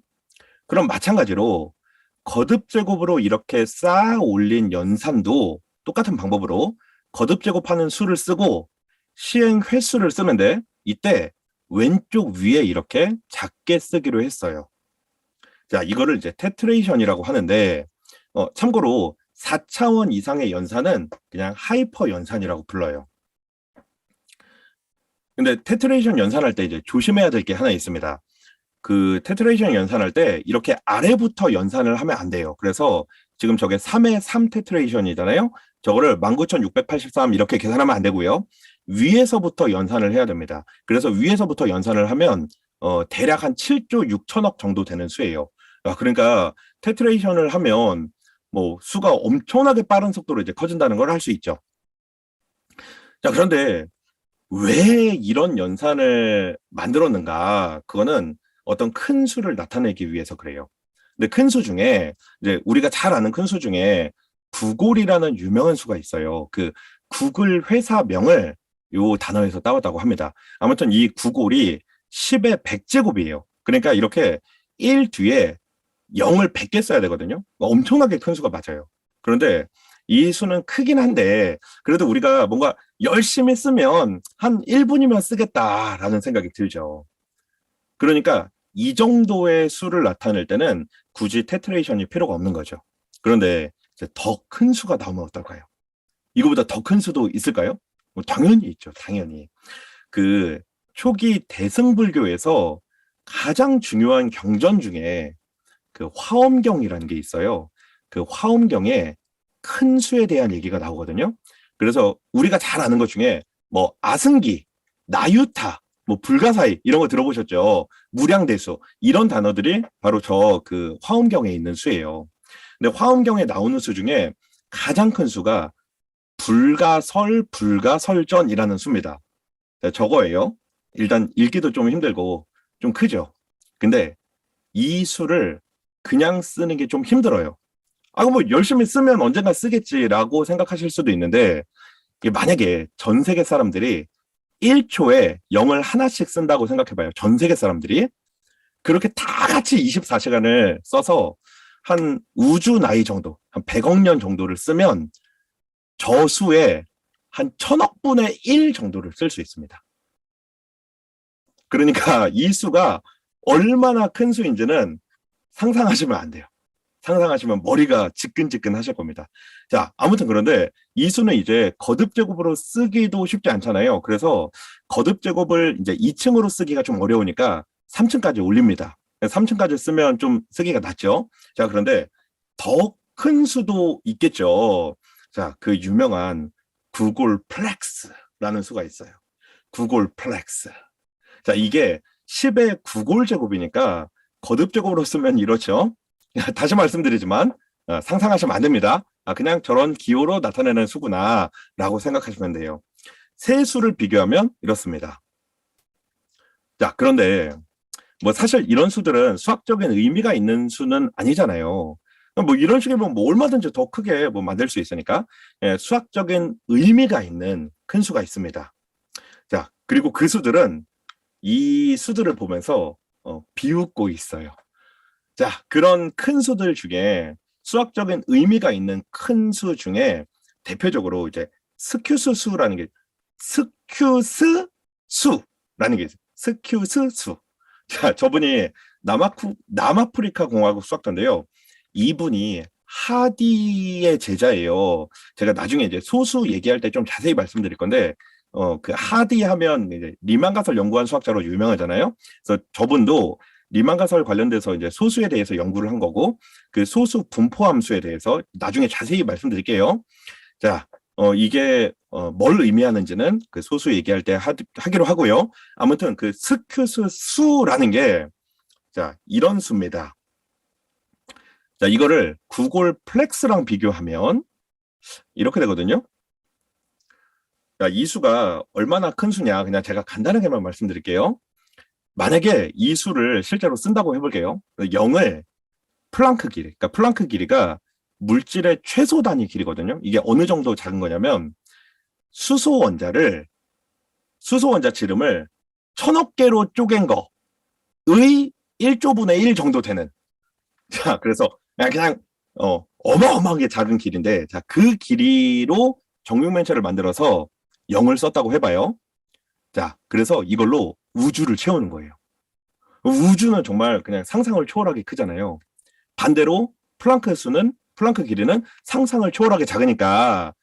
그럼 마찬가지로 거듭제곱으로 이렇게 쌓아 올린 연산도 똑같은 방법으로 거듭제곱하는 수를 쓰고 시행 횟수를 쓰는데, 이때 왼쪽 위에 이렇게 작게 쓰기로 했어요. 자, 이거를 이제 테트레이션이라고 하는데, 참고로 4차원 이상의 연산은 그냥 하이퍼 연산이라고 불러요. 근데 테트레이션 연산할 때 이제 조심해야 될 게 하나 있습니다. 그 테트레이션 연산할 때 이렇게 아래부터 연산을 하면 안 돼요. 그래서 지금 저게 3의 3 테트레이션이잖아요. 저거를 19,683 이렇게 계산하면 안 되고요. 위에서부터 연산을 해야 됩니다. 그래서 위에서부터 연산을 하면 대략 한 7조 6천억 정도 되는 수예요. 그러니까 테트레이션을 하면 뭐 수가 엄청나게 빠른 속도로 이제 커진다는 걸 할 수 있죠. 자, 그런데 왜 이런 연산을 만들었는가? 그거는 어떤 큰 수를 나타내기 위해서 그래요. 근데 큰 수 중에 이제 우리가 잘 아는 큰 수 중에 구골이라는 유명한 수가 있어요. 그 구글 회사명을 요 단어에서 따왔다고 합니다. 아무튼 이 구골이 10의 100제곱이에요. 그러니까 이렇게 1 뒤에 0을 100개 써야 되거든요. 엄청나게 큰 수가 맞아요. 그런데 이 수는 크긴 한데 그래도 우리가 뭔가 열심히 쓰면 한 1분이면 쓰겠다라는 생각이 들죠. 그러니까 이 정도의 수를 나타낼 때는 굳이 테트레이션이 필요가 없는 거죠. 그런데 이제 더 큰 수가 나오면 어떨까요? 이거보다 더 큰 수도 있을까요? 뭐 당연히 있죠. 당연히. 그 초기 대승불교에서 가장 중요한 경전 중에 그 화엄경이라는 게 있어요. 그 화엄경에 큰 수에 대한 얘기가 나오거든요. 그래서 우리가 잘 아는 것 중에 뭐 아승기, 나유타, 뭐 불가사의 이런 거 들어보셨죠? 무량대수 이런 단어들이 바로 저 그 화엄경에 있는 수예요. 근데 화엄경에 나오는 수 중에 가장 큰 수가 불가설, 불가설전이라는 수입니다. 저거예요. 일단 읽기도 좀 힘들고 좀 크죠. 근데 이 수를 그냥 쓰는 게 좀 힘들어요. 뭐 열심히 쓰면 언젠가 쓰겠지라고 생각하실 수도 있는데, 만약에 전 세계 사람들이 1초에 0을 하나씩 쓴다고 생각해봐요. 전 세계 사람들이. 그렇게 다 같이 24시간을 써서 한 우주 나이 정도, 한 100억 년 정도를 쓰면 저 수의 한 1000억 분의 1 정도를 쓸 수 있습니다. 그러니까 이 수가 얼마나 큰 수인지는 상상하시면 안 돼요. 상상하시면 머리가 지끈지끈 하실 겁니다. 자, 아무튼 그런데 이 수는 이제 거듭제곱으로 쓰기도 쉽지 않잖아요. 그래서 거듭제곱을 이제 2층으로 쓰기가 좀 어려우니까 3층까지 올립니다. 3층까지 쓰면 좀 쓰기가 낫죠. 자, 그런데 더 큰 수도 있겠죠. 자, 그 유명한 구골플렉스라는 수가 있어요. 구골플렉스. 자, 이게 10의 9골 제곱이니까 거듭제곱으로 쓰면 이렇죠. 다시 말씀드리지만 상상하시면 안 됩니다. 그냥 저런 기호로 나타내는 수구나 라고 생각하시면 돼요. 세 수를 비교하면 이렇습니다. 자, 그런데 뭐 사실 이런 수들은 수학적인 의미가 있는 수는 아니잖아요. 뭐 이런 식이면 뭐 얼마든지 더 크게 뭐 만들 수 있으니까 수학적인 의미가 있는 큰 수가 있습니다. 자, 그리고 그 수들은 이 수들을 보면서 비웃고 있어요. 자, 그런 큰 수들 중에 수학적인 의미가 있는 큰 수 중에 대표적으로 이제 스큐스 수라는 게 스큐스 수라는 게 있어요. 스큐스 수. 자, 저분이 남아프리카 공화국 수학자인데요. 이분이 하디의 제자예요. 제가 나중에 이제 소수 얘기할 때 좀 자세히 말씀드릴 건데, 그 하디 하면 이제 리만가설 연구한 수학자로 유명하잖아요. 그래서 저분도 리만가설 관련돼서 이제 소수에 대해서 연구를 한 거고, 그 소수 분포함수에 대해서 나중에 자세히 말씀드릴게요. 자, 이게 뭘 의미하는지는 그 소수 얘기할 때 하기로 하고요. 아무튼 그 스큐스 수라는 게 자, 이런 수입니다. 자, 이거를 구골 플렉스랑 비교하면 이렇게 되거든요. 자, 이 수가 얼마나 큰 수냐, 그냥 제가 간단하게만 말씀드릴게요. 만약에 이 수를 실제로 쓴다고 해볼게요. 0을 플랑크 길이, 그러니까 플랑크 길이가 물질의 최소 단위 길이거든요. 이게 어느 정도 작은 거냐면 수소 원자 지름을 1000억 개로 쪼갠 거의 1조분의 1 정도 되는. 자, 그래서 그냥 어마어마하게 작은 길인데, 자, 그 길이로 정육면체를 만들어서 0을 썼다고 해봐요. 자, 그래서 이걸로 우주를 채우는 거예요. 우주는 정말 그냥 상상을 초월하게 크잖아요. 반대로 플랑크 길이는 상상을 초월하게 작으니까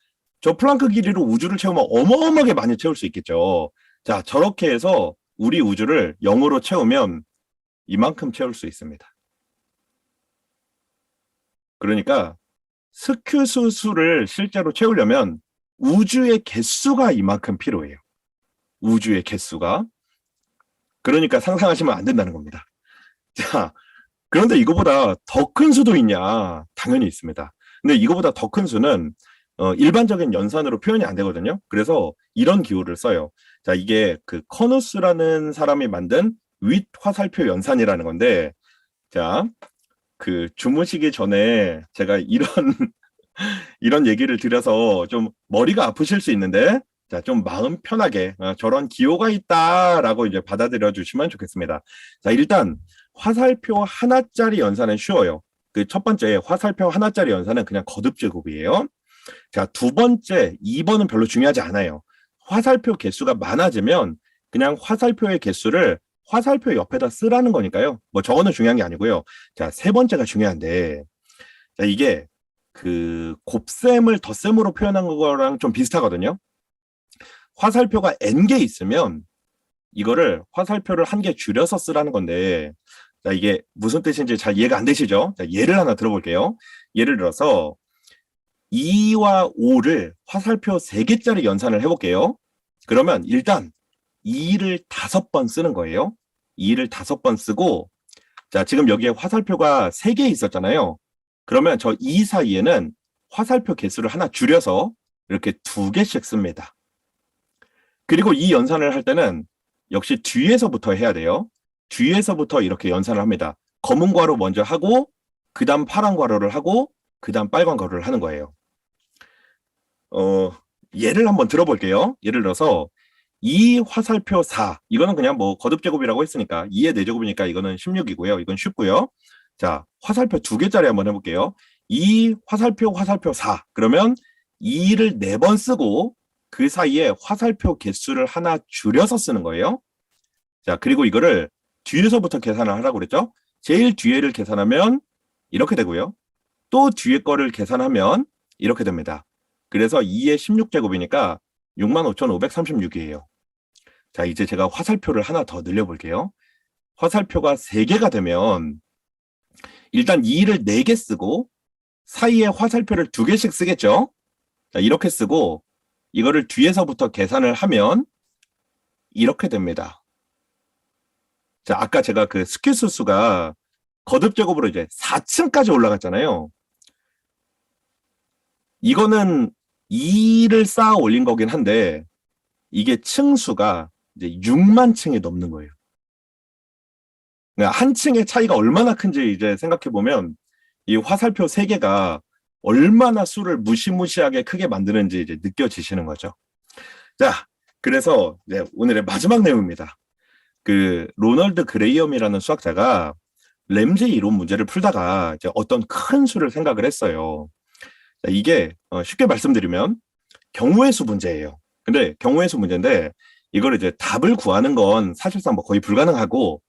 저 플랑크 길이로 우주를 채우면 어마어마하게 많이 채울 수 있겠죠. 자, 저렇게 해서 우리 우주를 0으로 채우면 이만큼 채울 수 있습니다. 그러니까 스큐스 수를 실제로 채우려면 우주의 개수가 이만큼 필요해요. 우주의 개수가. 그러니까 상상하시면 안 된다는 겁니다. 자, 그런데 이거보다 더 큰 수도 있냐? 당연히 있습니다. 근데 이거보다 더 큰 수는 일반적인 연산으로 표현이 안 되거든요. 그래서 이런 기호를 써요. 자, 이게 그 커누스라는 사람이 만든 윗 화살표 연산이라는 건데, 자, 그 주무시기 전에 제가 이런 얘기를 드려서 좀 머리가 아프실 수 있는데, 자, 좀 마음 편하게 저런 기호가 있다라고 이제 받아들여 주시면 좋겠습니다. 자, 일단 화살표 하나짜리 연산은 쉬워요. 그 첫 번째 화살표 하나짜리 연산은 그냥 거듭제곱이에요. 자, 두 번째 2번은 별로 중요하지 않아요. 화살표 개수가 많아지면 그냥 화살표의 개수를 화살표 옆에다 쓰라는 거니까요. 뭐 저거는 중요한 게 아니고요. 자, 세 번째가 중요한데, 자, 이게 그 곱셈을 덧셈으로 표현한 거랑 좀 비슷하거든요. 화살표가 n개 있으면 이거를 화살표를 한 개 줄여서 쓰라는 건데, 자, 이게 무슨 뜻인지 잘 이해가 안 되시죠? 자, 예를 하나 들어볼게요. 예를 들어서 2와 5를 화살표 3개짜리 연산을 해볼게요. 그러면 일단 2를 5번 쓰는 거예요. 2를 5번 쓰고, 자, 지금 여기에 화살표가 3개 있었잖아요. 그러면 저 2 사이에는 화살표 개수를 하나 줄여서 이렇게 2개씩 씁니다. 그리고 이 연산을 할 때는 역시 뒤에서부터 해야 돼요. 뒤에서부터 이렇게 연산을 합니다. 검은 괄호 먼저 하고, 그 다음 파란 괄호를 하고, 그 다음 빨간 괄호를 하는 거예요. 예를 한번 들어볼게요. 예를 들어서 2 화살표 4, 이거는 그냥 뭐 거듭제곱이라고 했으니까 2의 4제곱이니까 이거는 16이고요. 이건 쉽고요. 자, 화살표 2개짜리 한번 해볼게요. 2 화살표 4, 그러면 2를 4번 쓰고 그 사이에 화살표 개수를 하나 줄여서 쓰는 거예요. 자, 그리고 이거를 뒤에서부터 계산을 하라고 그랬죠. 제일 뒤에를 계산하면 이렇게 되고요. 또 뒤에 거를 계산하면 이렇게 됩니다. 그래서 2의 16제곱이니까 65,536이에요. 자, 이제 제가 화살표를 하나 더 늘려볼게요. 화살표가 3개가 되면 일단 2를 4개 쓰고 사이에 화살표를 2개씩 쓰겠죠? 자, 이렇게 쓰고 이거를 뒤에서부터 계산을 하면 이렇게 됩니다. 자, 아까 제가 그 스퀘수수가 거듭제곱으로 이제 4층까지 올라갔잖아요. 이거는 2를 쌓아 올린 거긴 한데 이게 층수가 이제 6만 층이 넘는 거예요. 그러니까 한 층의 차이가 얼마나 큰지 이제 생각해 보면 이 화살표 3개가 얼마나 수를 무시무시하게 크게 만드는지 이제 느껴지시는 거죠. 자, 그래서 이제 오늘의 마지막 내용입니다. 그 로널드 그레이엄이라는 수학자가 램지 이론 문제를 풀다가 이제 어떤 큰 수를 생각을 했어요. 자, 이게 쉽게 말씀드리면 경우의 수 문제예요. 근데 경우의 수 문제인데 이걸 이제 답을 구하는 건 사실상 뭐 거의 불가능하고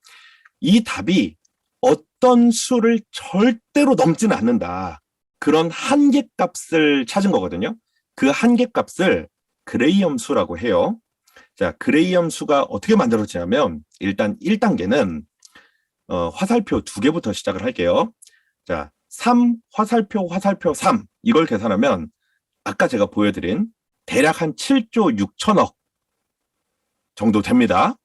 이 답이 어떤 수를 절대로 넘지는 않는다. 그런 한계값을 찾은 거거든요. 그 한계값을 그레이엄 수라고 해요. 자, 그레이엄 수가 어떻게 만들어지냐면 일단 1단계는 화살표 2개부터 시작을 할게요. 자, 3 화살표 3 이걸 계산하면 아까 제가 보여드린 대략 한 7조 6천억 정도 됩니다.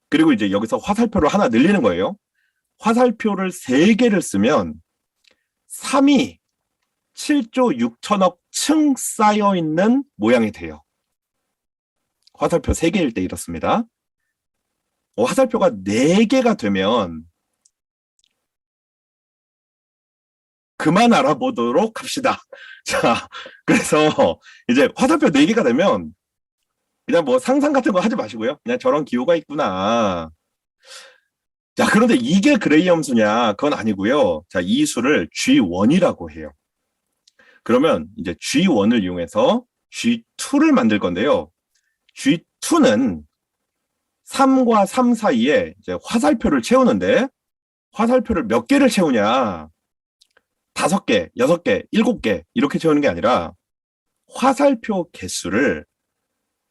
그리고 이제 여기서 화살표를 하나 늘리는 거예요. 화살표를 3개를 쓰면 3이 7조 6천억 층 쌓여있는 모양이 돼요. 화살표 3개일 때 이렇습니다. 화살표가 4개가 되면 그만 알아보도록 합시다. 자, 그래서 이제 화살표 4개가 되면 그냥 뭐 상상 같은 거 하지 마시고요. 그냥 저런 기호가 있구나. 자, 그런데 이게 그레이엄 수냐? 그건 아니고요. 자, 이 수를 G1이라고 해요. 그러면 이제 G1을 이용해서 G2를 만들 건데요. G2는 3과 3 사이에 이제 화살표를 채우는데 화살표를 몇 개를 채우냐? 5개, 6개, 7개 이렇게 채우는 게 아니라 화살표 개수를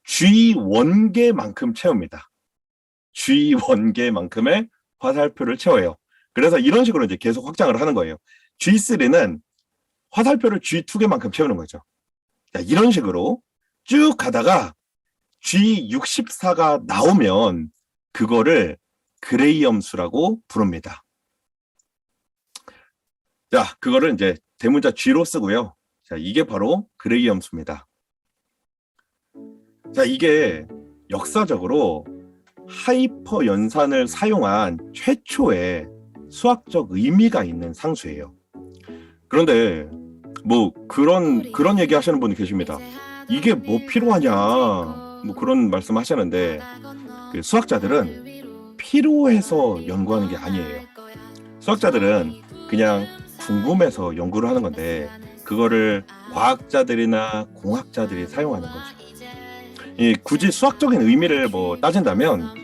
G1개만큼 채웁니다. G1개만큼의 화살표를 채워요. 그래서 이런 식으로 이제 계속 확장을 하는 거예요. G3는 화살표를 G2개만큼 채우는 거죠. 자, 이런 식으로 쭉 가다가 G64가 나오면 그거를 그레이엄 수라고 부릅니다. 자, 그거를 이제 대문자 G로 쓰고요. 자, 이게 바로 그레이엄 수입니다. 자, 이게 역사적으로 하이퍼 연산을 사용한 최초의 수학적 의미가 있는 상수예요. 그런데 뭐 그런 얘기 하시는 분이 계십니다. 이게 뭐 필요하냐? 뭐 그런 말씀 하시는데 그 수학자들은 필요해서 연구하는 게 아니에요. 수학자들은 그냥 궁금해서 연구를 하는 건데 그거를 과학자들이나 공학자들이 사용하는 거죠. 굳이 수학적인 의미를 뭐 따진다면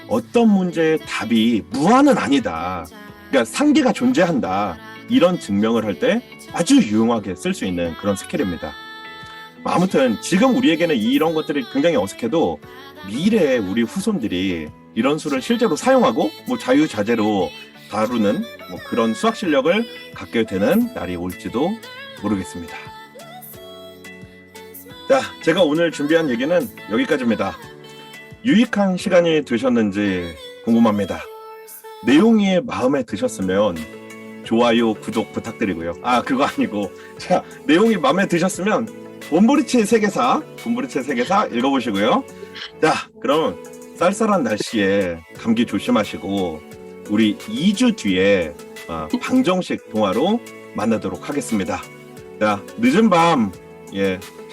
어떤 문제의 답이 무한은 아니다. 그러니까 상계가 존재한다. 이런 증명을 할 때 아주 유용하게 쓸 수 있는 그런 스킬입니다. 아무튼 지금 우리에게는 이런 것들이 굉장히 어색해도 미래에 우리 후손들이 이런 수를 실제로 사용하고 뭐 자유자재로 다루는 뭐 그런 수학 실력을 갖게 되는 날이 올지도 모르겠습니다. 자, 제가 오늘 준비한 얘기는 여기까지입니다. 유익한 시간이 되셨는지 궁금합니다. 내용이 마음에 드셨으면 좋아요, 구독 부탁드리고요. 그거 아니고 자, 내용이 마음에 드셨으면 봄브리치의 세계사 읽어보시고요. 자, 그럼 쌀쌀한 날씨에 감기 조심하시고 우리 2주 뒤에 방정식 동화로 만나도록 하겠습니다. 자, 늦은 밤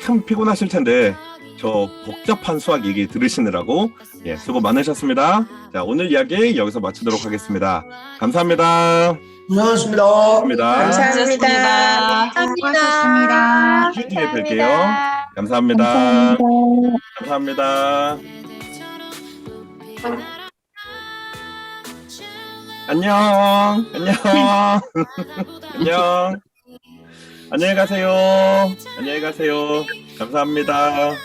참 피곤하실 텐데 저 복잡한 수학 얘기 들으시느라고 수고 많으셨습니다. 자, 오늘 이야기 여기서 마치도록 하겠습니다. 감사합니다. 고생하셨습니다. 감사합니다. 감사합니다. 2주 뒤에 뵐게요. 감사합니다. 감사합니다. 안녕. 안녕. 안녕. 안녕히 가세요. 안녕히 가세요. 감사합니다.